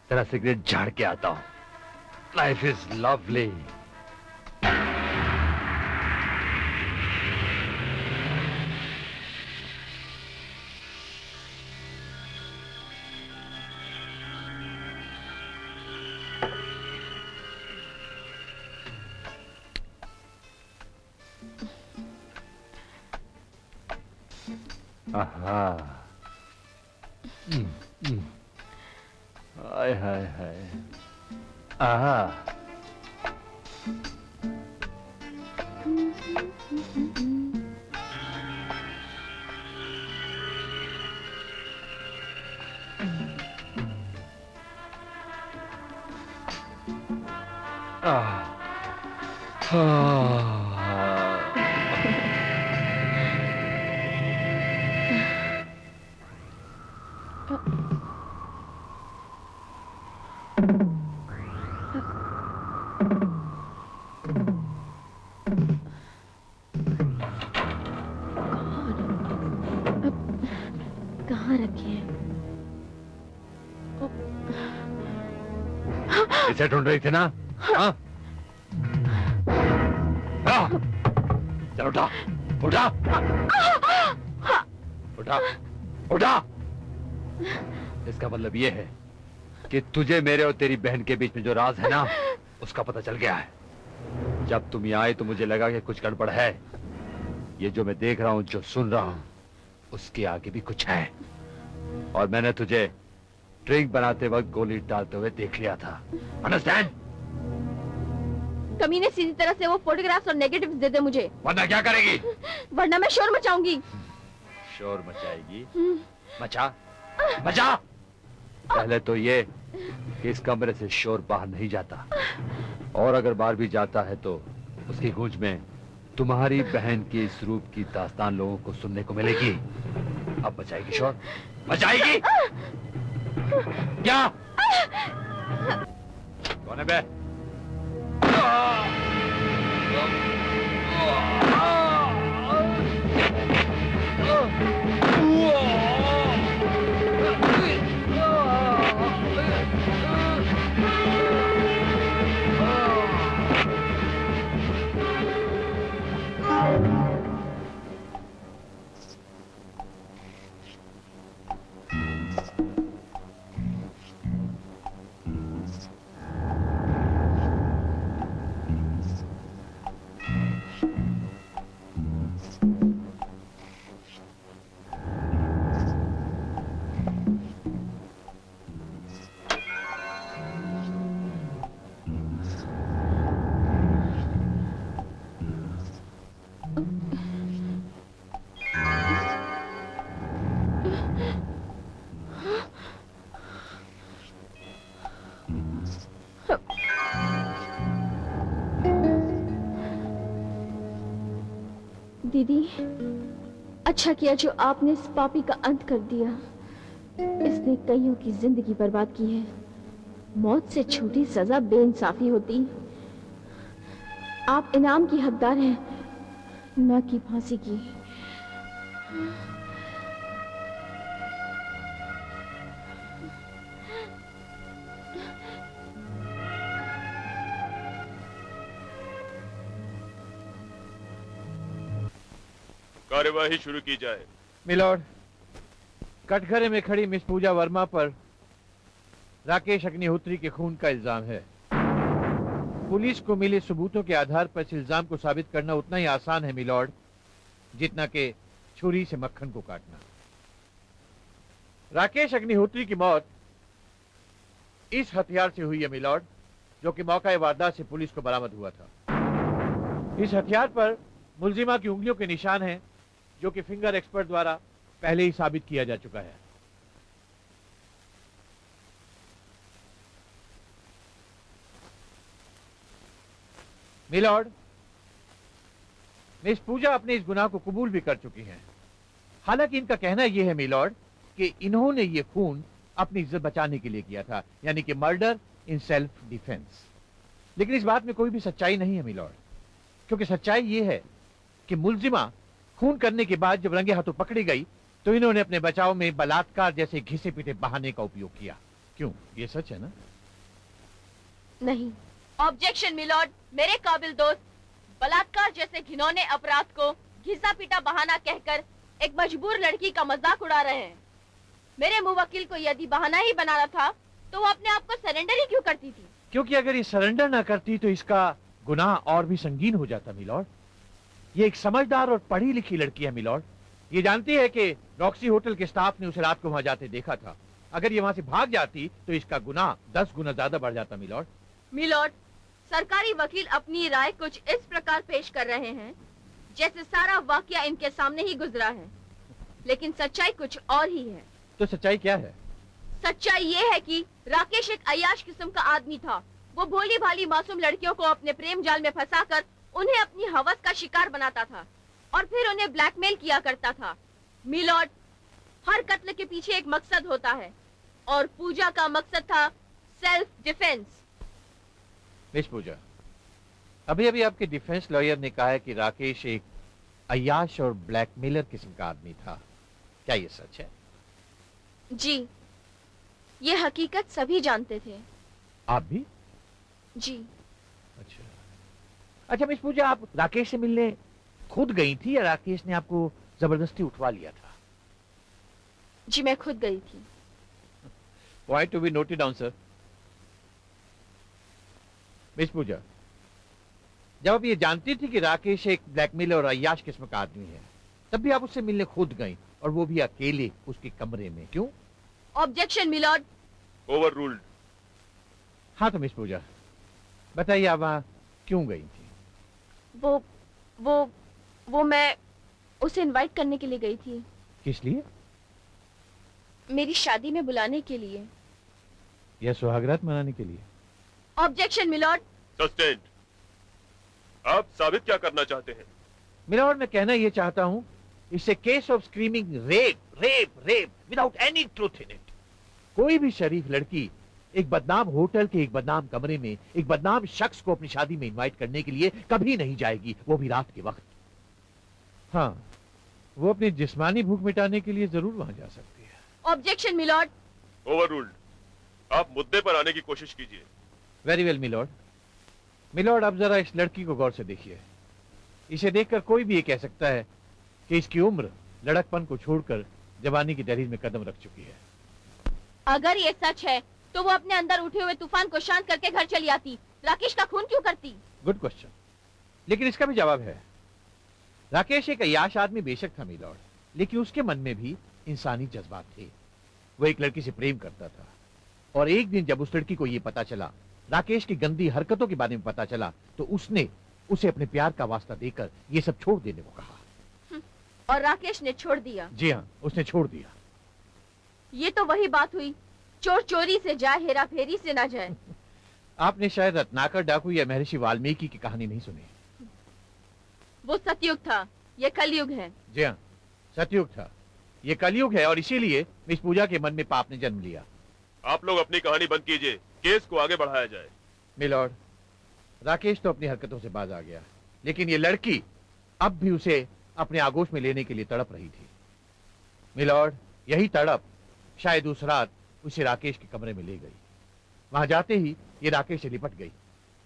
[SPEAKER 7] तेरा सिगरेट झाड़ के आता हूं। Life is lovely. आहा। हाय हाय हाय। आहा।
[SPEAKER 2] कहाँ रखे हैं?
[SPEAKER 7] इसे ढूंढ रही थी ना? हाँ? चल उठा, उठा, उठा, उठा। इसका मतलब ये है कि तुझे मेरे और तेरी बहन के बीच में जो राज है ना, उसका पता चल गया है। जब तुम यहाँ आए तो मुझे लगा कि कुछ गड़बड़ है। ये जो मैं देख रहा हूँ, जो सुन रहा हूँ, उसके आगे भी कुछ है। और मैंने तुझे ड्रिंक बनाते वक्त गोली डालते हुए देख लिया था। अंडरस्टैंड?
[SPEAKER 3] कमीने सीधी तरह से वो फोटोग्राफ्स और नेगेटिव्स दे दे मुझे,
[SPEAKER 7] वरना क्या करेगी?
[SPEAKER 3] वरना मैं शोर मचाऊंगी।
[SPEAKER 7] शोर मचाएगी? मचा, मचा। पहले तो ये कि इस कमरे से शोर बाहर नहीं जाता, और अगर बाहर भी जाता है तो उसकी गूंज में तुम्हारी बहन के इस रूप की दास्तान लोगों को सुनने को मिलेगी। अब मचाएगी शोर? मचाएगी? क्या? कौन है बे?
[SPEAKER 2] दीदी, अच्छा किया जो आपने इस पापी का अंत कर दिया। इसने कईयों की जिंदगी बर्बाद की है। मौत से छोटी सजा बेइंसाफी होती। आप इनाम की हकदार हैं, न कि फांसी की।
[SPEAKER 5] कार्यवाही शुरू की जाए।
[SPEAKER 8] मिलॉर्ड, कटघरे में खड़ी मिस पूजा वर्मा पर राकेश अग्निहोत्री के खून का इल्जाम है। पुलिस को मिले सबूतों के आधार पर इस इल्जाम को साबित करना उतना ही आसान है मिलॉर्ड, जितना कि छुरी से मक्खन को काटना। राकेश अग्निहोत्री की मौत इस हथियार से हुई है मिलॉर्ड, जो कि मौका वारदात से पुलिस को बरामद हुआ था। इस हथियार पर मुलजिमा की उंगलियों के निशान हैं, जो कि फिंगर एक्सपर्ट द्वारा पहले ही साबित किया जा चुका है।
[SPEAKER 9] मिलॉर्ड, मिस पूजा अपने इस गुनाह को कबूल भी कर चुकी हैं। हालांकि इनका कहना यह है मिलॉर्ड कि इन्होंने ये खून अपनी इज्जत बचाने के लिए किया था, यानी कि मर्डर इन सेल्फ डिफेंस। लेकिन इस बात में कोई भी सच्चाई नहीं है मिलॉर्ड, क्योंकि सच्चाई ये है कि मुलजिमा खून करने के बाद जब रंगे हाथों पकड़ी गई तो इन्होंने अपने बचाव में बलात्कार जैसे घिसे पीटे बहाने का उपयोग किया। क्यों, ये सच है ना?
[SPEAKER 3] नहीं।
[SPEAKER 6] ऑब्जेक्शन मिलॉर्ड, मेरे काबिल दोस्त बलात्कार जैसे घिनौने अपराध को घिसा पीटा बहाना कहकर एक मजबूर लड़की का मजाक उड़ा रहे हैं। मेरे मुवक्किल को यदि बहाना ही बनाना था तो वो अपने आप को सरेंडर ही क्यों करती थी?
[SPEAKER 9] क्योंकि अगर ये सरेंडर ना करती तो इसका गुनाह और भी संगीन हो जाता मिलॉर्ड। ये एक समझदार और पढ़ी लिखी लड़की है मिलॉर्ड। ये जानती है कि रॉक्सी होटल के स्टाफ ने उसे रात को वहां जाते देखा था। अगर ये वहां से भाग जाती तो इसका गुनाह 10 गुना ज्यादा बढ़ जाता मिलॉर्ड।
[SPEAKER 6] मिलॉर्ड, सरकारी वकील अपनी राय कुछ इस प्रकार पेश कर रहे हैं जैसे सारा वाकया इनके सामने ही गुजरा है, लेकिन सच्चाई कुछ और ही है।
[SPEAKER 9] तो सच्चाई क्या है?
[SPEAKER 6] सच्चाई ये है कि राकेश एक अय्याश किस्म का आदमी था। वो भोली भाली मासूम लड़कियों को अपने प्रेम जाल में फंसाकर उन्हें अपनी हवस का शिकार बनाता था और फिर उन्हें ब्लैकमेल किया करता था। मिलॉर्ड, हर कत्ल के पीछे एक मकसद होता है और पूजा का मकसद था सेल्फ डिफेंस।
[SPEAKER 9] मिस पूजा, अभी अभी आपके डिफेंस लॉयर ने कहा है कि राकेश एक अय्याश और ब्लैकमेलर किस्म का आदमी था। क्या ये सच है?
[SPEAKER 3] जी, ये हकीकत सभी जानते थे।
[SPEAKER 9] आप भी?
[SPEAKER 3] जी।
[SPEAKER 9] अच्छा अच्छा मिस पूजा, आप राकेश से मिलने खुद गई थी या राकेश ने आपको जबरदस्ती उठवा लिया था?
[SPEAKER 3] जी, मैं खुद गई थी।
[SPEAKER 9] Point to be noted down sir. Miss Pooja, जब आप ये जानती थी कि राकेश एक ब्लैकमेलर और अय्याश किस्म का आदमी है, तब भी आप उससे मिलने खुद गई, और वो भी अकेले उसके कमरे में। क्यों?
[SPEAKER 6] Objection milord.
[SPEAKER 5] Overruled.
[SPEAKER 9] हाँ तो मिस पूजा बताइए, आप वहां क्यों गई थी?
[SPEAKER 3] वो मैं उसे इनवाइट करने के लिए गई थी।
[SPEAKER 9] किस लिए?
[SPEAKER 3] मेरी शादी में बुलाने के लिए।
[SPEAKER 9] यह सुहागरात मनाने के लिए?
[SPEAKER 6] Objection milord.
[SPEAKER 5] सस्टेन्ड। आप साबित क्या करना चाहते हैं?
[SPEAKER 9] मिलॉर्ड, मैं कहना यह चाहता हूं, it's a case of screaming rape rape rape without any truth in it. कोई भी शरीफ लड़की एक बदनाम होटल के एक बदनाम कमरे में एक बदनाम शख्स को अपनी शादी में इनवाइट करने के लिए कभी नहीं जाएगी, वो भी रात के वक्त। हाँ, वो अपनी जिस्मानी भूख मिटाने के लिए जरूर वहां जा सकती है।
[SPEAKER 6] Objection milord.
[SPEAKER 5] Overruled. आप मुद्दे पर आने की कोशिश कीजिए।
[SPEAKER 9] Very well milord. मिलॉर्ड, अब जरा इस लड़की को गौर से देखिए। इसे देखकर कोई भी ये कह सकता है कि इसकी उम्र लड़कपन को छोड़कर जवानी की दहलीज में कदम रख चुकी है।
[SPEAKER 6] अगर ये सच है तो वो अपने अंदर उठे हुए तूफान को शांत करके घर चली आती। राकेश का खून क्यों करती?
[SPEAKER 9] गुड क्वेश्चन, लेकिन इसका भी जवाब है। राकेश एक अय्याश आदमी बेशक था मिलॉर्ड, लेकिन उसके मन में भी इंसानी जज्बात थे। वो एक लड़की से प्रेम करता था, और एक दिन जब उस लड़की को यह पता चला, राकेश की गंदी हरकतों के बारे में पता चला, तो उसने उसे अपने प्यार का वास्ता देकर ये सब छोड़ देने को कहा।
[SPEAKER 6] और राकेश ने छोड़ दिया?
[SPEAKER 9] जी हाँ, उसने छोड़ दिया।
[SPEAKER 6] ये तो वही बात हुई, चोर चोरी से जाए, हेरा फेरी से ना जाए।
[SPEAKER 9] आपने शायद रत्नाकर डाकू या महर्षि वाल्मीकि की कहानी नहीं सुनी।
[SPEAKER 6] वो सतयुग था, ये कलयुग है।
[SPEAKER 9] जी हाँ, सतयुग था, ये कलयुग है, और इसीलिए मिस पूजा के मन में पाप ने जन्म लिया।
[SPEAKER 5] आप लोग अपनी कहानी बंद कीजिए, केस को आगे बढ़ाया जाए।
[SPEAKER 9] मिलॉर्ड, राकेश तो अपनी हरकतों से बाज आ गया, लेकिन ये लड़की अब भी उसे अपने आगोश में लेने के लिए तड़प रही थी। मिलॉर्ड, यही तड़प शायद उस रात उसे राकेश के कमरे में ले गई। वहां जाते ही ये राकेश से लिपट गई।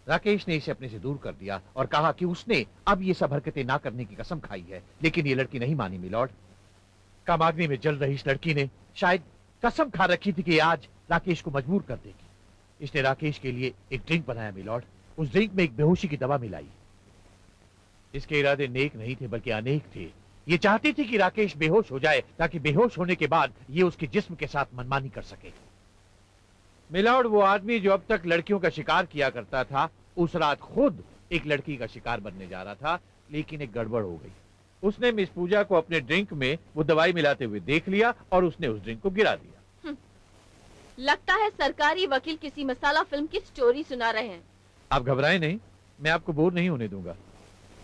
[SPEAKER 9] राकेश ने इसे अपने से दूर कर दिया और कहा कि उसने अब ये सब हरकतें ना करने की कसम खाई है, लेकिन ये लड़की नहीं मानी। मिलॉर्ड, कामाग्नि में जल रही इस लड़की ने शायद कसम खा रखी थी कि आज राकेश को मजबूर कर देगी। इसने राकेश के लिए एक ड्रिंक बनाया मिलॉर्ड, उस ड्रिंक में एक बेहोशी की दवा मिलाई। इसके इरादे नेक नहीं थे बल्कि अनेक थे। ये चाहती थी कि राकेश बेहोश हो जाए, ताकि बेहोश होने के बाद ये उसके जिस्म के साथ मनमानी कर सके। मिलॉर्ड, वो आदमी जो अब तक लड़कियों का शिकार किया करता था, उस रात खुद एक लड़की का शिकार बनने जा रहा था, लेकिन एक गड़बड़ हो गई। उसने मिस पूजा को अपने ड्रिंक में वो दवाई मिलाते हुए देख लिया और उसने उस ड्रिंक को गिरा दिया।
[SPEAKER 6] लगता है सरकारी वकील किसी मसाला फिल्म की स्टोरी सुना रहे हैं।
[SPEAKER 9] आप घबराएं नहीं, मैं आपको बोर नहीं होने दूंगा।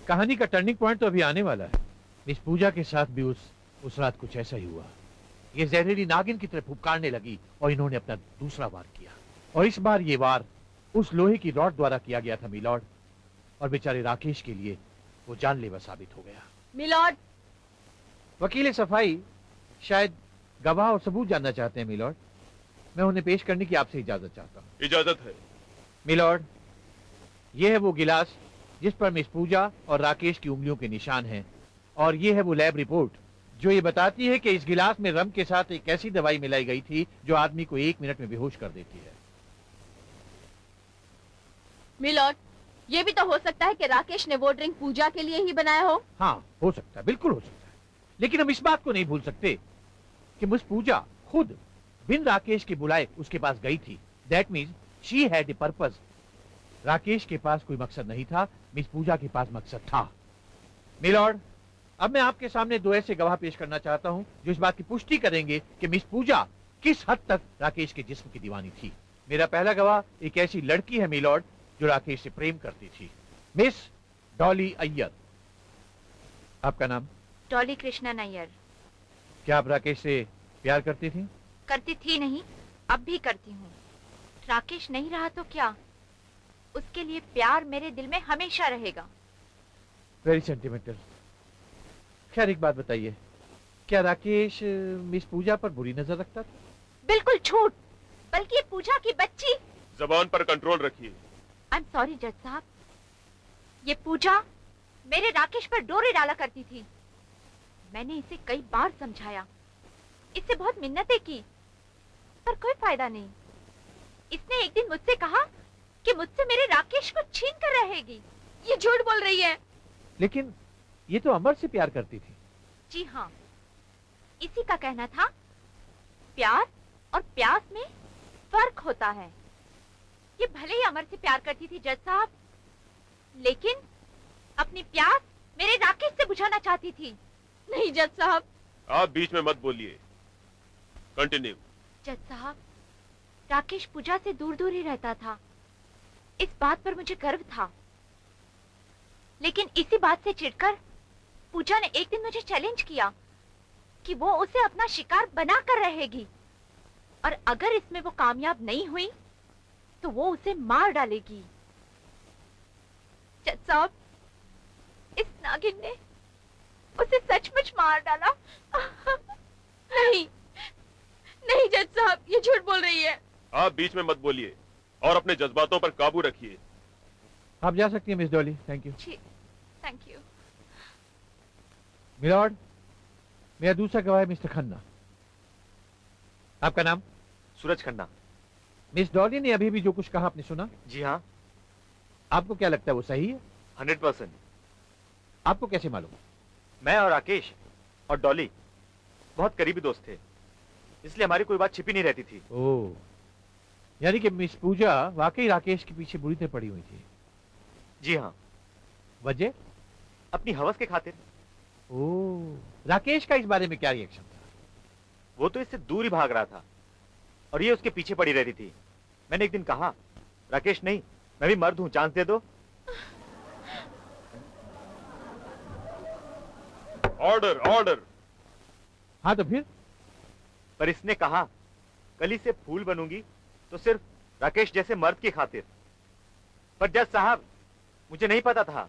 [SPEAKER 9] कहानी का टर्निंग पॉइंट तो अभी आने वाला है। मिस पूजा के साथ भी उस रात कुछ ऐसा ही हुआ। ये जहरीली नागिन की तरह फुफकारने लगी और इन्होंने अपना दूसरा वार किया। और इस बार ये वार उस लोहे की रॉड द्वारा किया गया था मिलॉर्ड, और बेचारे राकेश के लिए वो जानलेवा साबित हो गया।
[SPEAKER 3] मिलॉर्ड,
[SPEAKER 9] वकील सफाई शायद गवाह और सबूत जानना चाहते हैं मिलॉर्ड। मैं उन्हें पेश करने की आपसे इजाजत चाहता हूँ।
[SPEAKER 5] इजाजत है।
[SPEAKER 9] मिलॉर्ड, ये है वो गिलास जिस पर मिस पूजा और राकेश की उंगलियों के निशान हैं, और ये है वो लैब रिपोर्ट जो ये बताती है कि इस गिलास में रम के साथ एक ऐसी दवाई मिलाई गई थी जो आदमी को 1 मिनट में बेहोश कर देती है।
[SPEAKER 3] मिलॉर्ड, ये भी तो हो सकता है कि राकेश ने वो ड्रिंक पूजा के लिए ही बनाया हो।
[SPEAKER 9] हाँ, हो सकता है, बिल्कुल हो सकता है। लेकिन हम इस बात को नहीं भूल सकते कि मिस पूजा खुद बिन राकेश के बुलाए उसके पास गई थी। That means she had a purpose. Rakesh के पास कोई मकसद नहीं था, मिस पूजा के पास मकसद था। मिलॉर्ड, अब मैं आपके सामने 2 ऐसे गवाह पेश करना चाहता हूं जो इस बात की पुष्टि करेंगे कि मिस पूजा किस हद तक राकेश के जिस्म की दीवानी थी। मेरा पहला गवाह एक ऐसी लड़की है मिलॉर्ड जो राकेश से प्रेम करती थी, मिस डॉली अय्यर। आपका नाम?
[SPEAKER 6] डॉली कृष्णन अय्यर।
[SPEAKER 9] क्या आप राकेश से प्यार करती थी?
[SPEAKER 6] करती थी नहीं, अब भी करती हूँ। राकेश नहीं रहा तो क्या, उसके लिए प्यार मेरे दिल में हमेशा रहेगा।
[SPEAKER 9] Very sentimental. खैर एक बात बताइए, क्या राकेश मिस पूजा पर बुरी नजर रखता था?
[SPEAKER 6] बिल्कुल झूठ, बल्कि ये पूजा की बच्ची।
[SPEAKER 5] जबान पर कंट्रोल रखिए।
[SPEAKER 6] आई एम सॉरी जज साहब, ये पूजा मेरे राकेश पर डोरे डाला करती थी। मैंने इसे कई बार समझाया, इससे बहुत मिन्नतें की, पर कोई फायदा नहीं। इसने एक दिन मुझसे कहा कि मुझसे मेरे राकेश को छीन कर रहेगी।
[SPEAKER 3] ये झूठ बोल रही है।
[SPEAKER 9] लेकिन ये तो अमर से प्यार करती थी।
[SPEAKER 6] जी हाँ, इसी का कहना था प्यार और प्यास में फर्क होता है। ये भले ही अमर से प्यार करती थी जज साहब, लेकिन अपनी प्यास मेरे राकेश से बुझाना चाहती थी।
[SPEAKER 3] नहीं जज साहब।
[SPEAKER 5] आप बीच में मत बोलिए, कंटिन्यू।
[SPEAKER 6] जज साहब, राकेश पूजा से दूर दूर ही रहता था, इस बात पर मुझे गर्व था। लेकिन इसी बात से चिढ़कर पूजा ने एक दिन मुझे चैलेंज किया कि वो उसे अपना शिकार बना कर रहेगी, और अगर इसमें वो कामयाब नहीं हुई तो वो उसे मार डालेगी। जज साहब, इस नागिन ने उसे सचमुच मार डाला।
[SPEAKER 3] नहीं नहीं जज साहब, ये झूठ बोल रही है।
[SPEAKER 5] आप बीच में मत बोलिए और अपने जज्बातों पर काबू रखिए।
[SPEAKER 9] आप जा सकती हैं मिस डॉली। Thank you.
[SPEAKER 6] जी, थैंक यू।
[SPEAKER 9] मिलॉर्ड, मेरा दूसरा गवाह है मिस्टर खन्ना। आपका नाम?
[SPEAKER 4] सूरज खन्ना।
[SPEAKER 9] मिस डॉली ने अभी भी जो कुछ कहा आपने सुना?
[SPEAKER 4] जी हाँ,
[SPEAKER 9] आपको क्या लगता है वो सही है?
[SPEAKER 4] 100%।
[SPEAKER 9] आपको कैसे मालूम?
[SPEAKER 4] मैं और राकेश और डॉली बहुत करीबी दोस्त थे, इसलिए हमारी कोई बात छिपी नहीं रहती थी।
[SPEAKER 9] ओह, यानी कि मिस पूजा वाकई राकेश के पीछे बुरी तरह पड़ी हुई थी।
[SPEAKER 4] जी हाँ।
[SPEAKER 9] वजह?
[SPEAKER 4] अपनी हवस के खातिर।
[SPEAKER 9] ओह, राकेश का इस बारे में क्या रिएक्शन था?
[SPEAKER 4] वो तो इससे दूर ही भाग रहा था और ये उसके पीछे पड़ी रहती थी। मैंने एक दिन कहा, राकेश नहीं, मैं भी मर्द हूं, चांस दे दो।
[SPEAKER 5] Order order.
[SPEAKER 9] हाँ तो फिर?
[SPEAKER 4] पर इसने कहा, कली से फूल बनूंगी तो सिर्फ राकेश जैसे मर्द की खातिर। पर जज साहब, मुझे नहीं पता था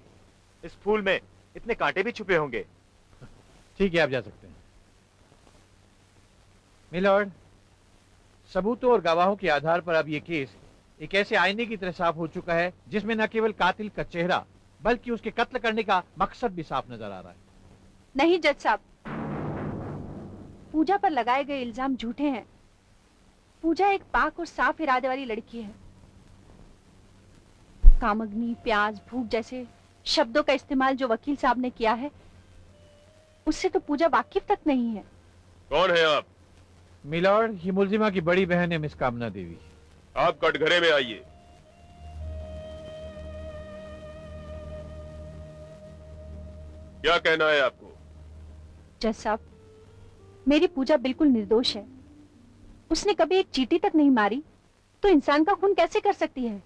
[SPEAKER 4] इस फूल में इतने कांटे भी छुपे होंगे।
[SPEAKER 9] ठीक है, आप जा सकते हैं। मिलॉर्ड, सबूतों और गवाहों के आधार पर अब ये केस एक ऐसे आईने की तरह साफ हो चुका है जिसमें न केवल कातिल का चेहरा बल्कि उसके कत्ल करने का मकसद भी साफ नजर आ रहा है।
[SPEAKER 2] नहीं जज साहब, पूजा पर लगाए गए इल्जाम झूठे हैं। पूजा एक पाक और साफ इरादे वाली लड़की है। कामग्नि, प्याज, भूख जैसे शब्दों का इस्तेमाल जो वकील साहब ने किया है, उससे तो पूजा वाकिफ तक नहीं है।
[SPEAKER 5] कौन है आप?
[SPEAKER 9] मिलॉर्ड, ये मुलजिमा की बड़ी बहन है मिस कामना देवी।
[SPEAKER 5] आप कटघरे में आइए। क्या कहना है आपको?
[SPEAKER 2] जज साहब, मेरी पूजा बिल्कुल निर्दोष है। उसने कभी एक चींटी तक नहीं मारी, तो इंसान का खून कैसे कर सकती है?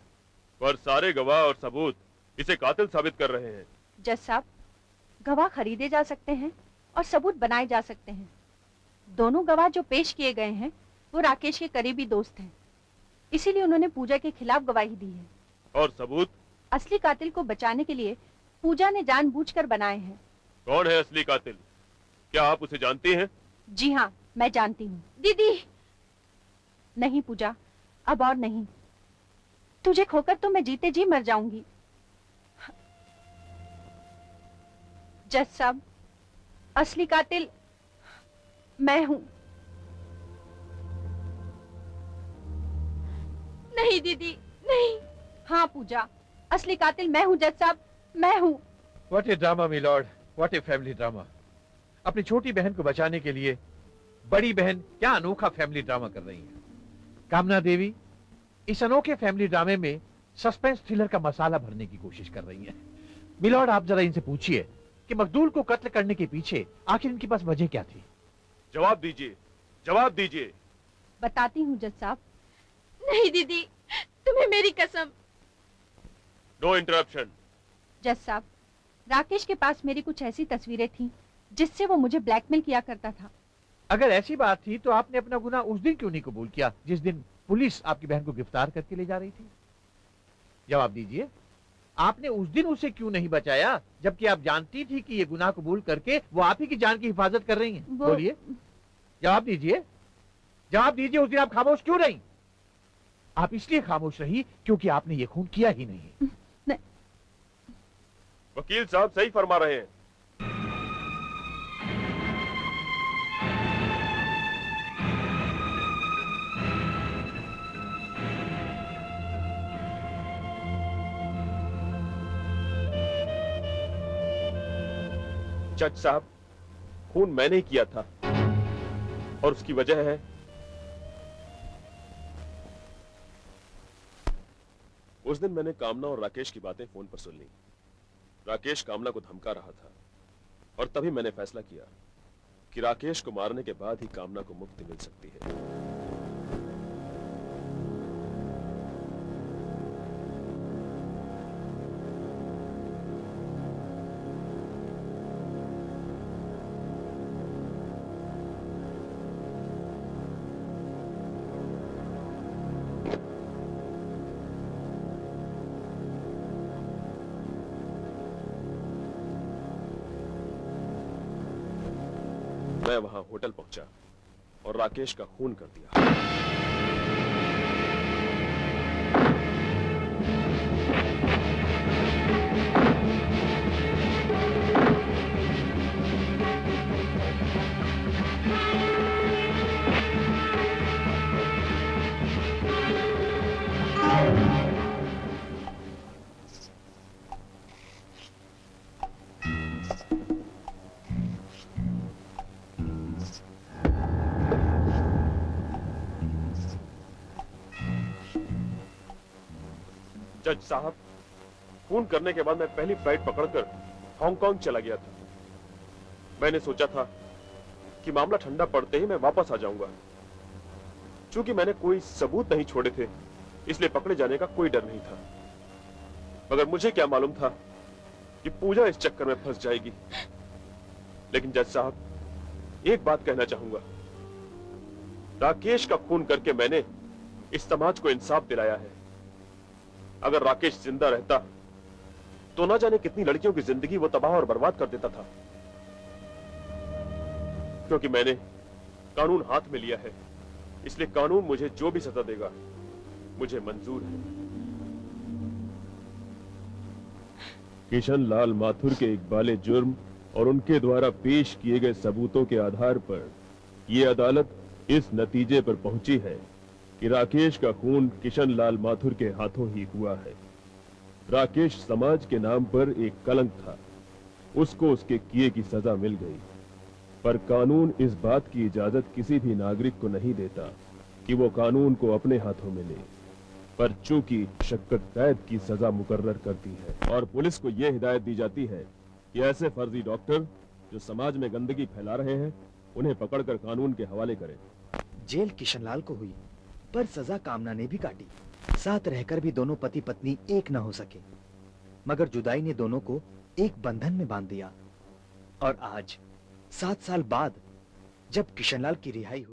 [SPEAKER 5] पर सारे गवाह और सबूत इसे कातिल साबित कर रहे हैं।
[SPEAKER 2] जज साहब, गवाह खरीदे जा सकते हैं और सबूत बनाए जा सकते हैं। दोनों गवाह जो पेश किए गए हैं वो राकेश के करीबी दोस्त हैं, इसीलिए उन्होंने पूजा के खिलाफ गवाही दी है।
[SPEAKER 5] और सबूत?
[SPEAKER 2] असली कातिल को बचाने के लिए पूजा ने जानबूझकर बनाए हैं।
[SPEAKER 5] कौन है असली कातिल? क्या आप उसे जानती हैं?
[SPEAKER 2] जी हाँ, मैं जानती हूँ।
[SPEAKER 3] दीदी,
[SPEAKER 2] नहीं पूजा, अब और नहीं। तुझे खोकर तो मैं जीते जी मर जाऊंगी। जज साहब, असली कातिल मैं हूँ।
[SPEAKER 3] नहीं दीदी, नहीं।
[SPEAKER 2] हाँ पूजा, असली कातिल मैं हूँ जज साहब, मैं हूँ।
[SPEAKER 9] What a drama milord, what a family drama. अपनी छोटी बहन को बचाने के लिए बड़ी बहन क्या अनोखा फैमिली ड्रामा कर रही है। कामना देवी इस अनोखे फैमिली ड्रामे में सस्पेंस थ्रिलर का मसाला भरने की कोशिश कर रही है। मिलॉर्ड, आप जरा इनसे पूछिए कि मखदूल को कत्ल करने के पीछे आखिर इनके पास वजह क्या थी।
[SPEAKER 5] जवाब दीजिए, जवाब दीजिए।
[SPEAKER 2] बताती हूँ जज साहब।
[SPEAKER 3] नहीं दीदी, तुम्हें मेरी कसम।
[SPEAKER 5] No interruption.
[SPEAKER 2] जज साहब, राकेश के पास मेरी कुछ ऐसी तस्वीरें थीं जिससे वो मुझे ब्लैकमेल किया करता था।
[SPEAKER 9] अगर ऐसी बात थी तो आपने अपना गुनाह उस दिन क्यों नहीं कबूल किया जिस दिन पुलिस आपकी बहन को गिरफ्तार करके ले जा रही थी? जवाब दीजिए, आपने उस दिन उसे क्यों नहीं बचाया जबकि आप जानती थी कि ये गुनाह कबूल करके वो आप ही की जान की हिफाजत कर रही हैं? बोलिए, जवाब दीजिए, जवाब दीजिए। उस दिन आप खामोश क्यों रही? आप इसलिए खामोश रही क्योंकि आपने ये खून किया ही नहीं।
[SPEAKER 5] वकील साहब सही फरमा रहे हैं। जज साहब, खून मैंने ही किया था और उसकी वजह है उस दिन मैंने कामना और राकेश की बातें फोन पर सुन ली। राकेश कामना को धमका रहा था और तभी मैंने फैसला किया कि राकेश को मारने के बाद ही कामना को मुक्ति मिल सकती है। मैं वहां होटल पहुंचा और राकेश का खून कर दिया। जज साहब, खून करने के बाद मैं पहली फ्लाइट पकड़कर हांगकांग चला गया था। मैंने सोचा था कि मामला ठंडा पड़ते ही मैं वापस आ जाऊंगा। चूंकि मैंने कोई सबूत नहीं छोड़े थे, इसलिए पकड़े जाने का कोई डर नहीं था। मगर मुझे क्या मालूम था कि पूजा इस चक्कर में फंस जाएगी। लेकिन जज साहब, एक बात कहना चाहूंगा। राकेश का खून करके मैंने इस समाज को इंसाफ दिलाया है। अगर राकेश जिंदा रहता तो ना जाने कितनी लड़कियों की जिंदगी वो तबाह और बर्बाद कर देता था। क्योंकि मैंने कानून हाथ में लिया है, इसलिए कानून मुझे जो भी सजा देगा मुझे मंजूर है। किशन लाल माथुर के इकबाले जुर्म और उनके द्वारा पेश किए गए सबूतों के आधार पर यह अदालत इस नतीजे पर पहुंची है कि राकेश का खून किशन लाल माथुर के हाथों ही हुआ है। राकेश समाज के नाम पर एक कलंक था, उसको उसके किए की सजा मिल गई। पर कानून इस बात की इजाजत किसी भी नागरिक को नहीं देता कि वो कानून को अपने हाथों में ले। पर चूंकि शक्कत कैद की सजा मुकर्रर करती है और पुलिस को यह हिदायत दी जाती है कि ऐसे फर्जी डॉक्टर जो समाज में गंदगी फैला रहे हैं उन्हें पकड़कर कानून के हवाले करें।
[SPEAKER 10] जेल किशनलाल को हुई, पर सजा कामना ने भी काटी। साथ रहकर भी दोनों पति पत्नी एक न हो सके। मगर जुदाई ने दोनों को एक बंधन में बांध दिया। और आज 7 साल बाद जब किशनलाल की रिहाई हुई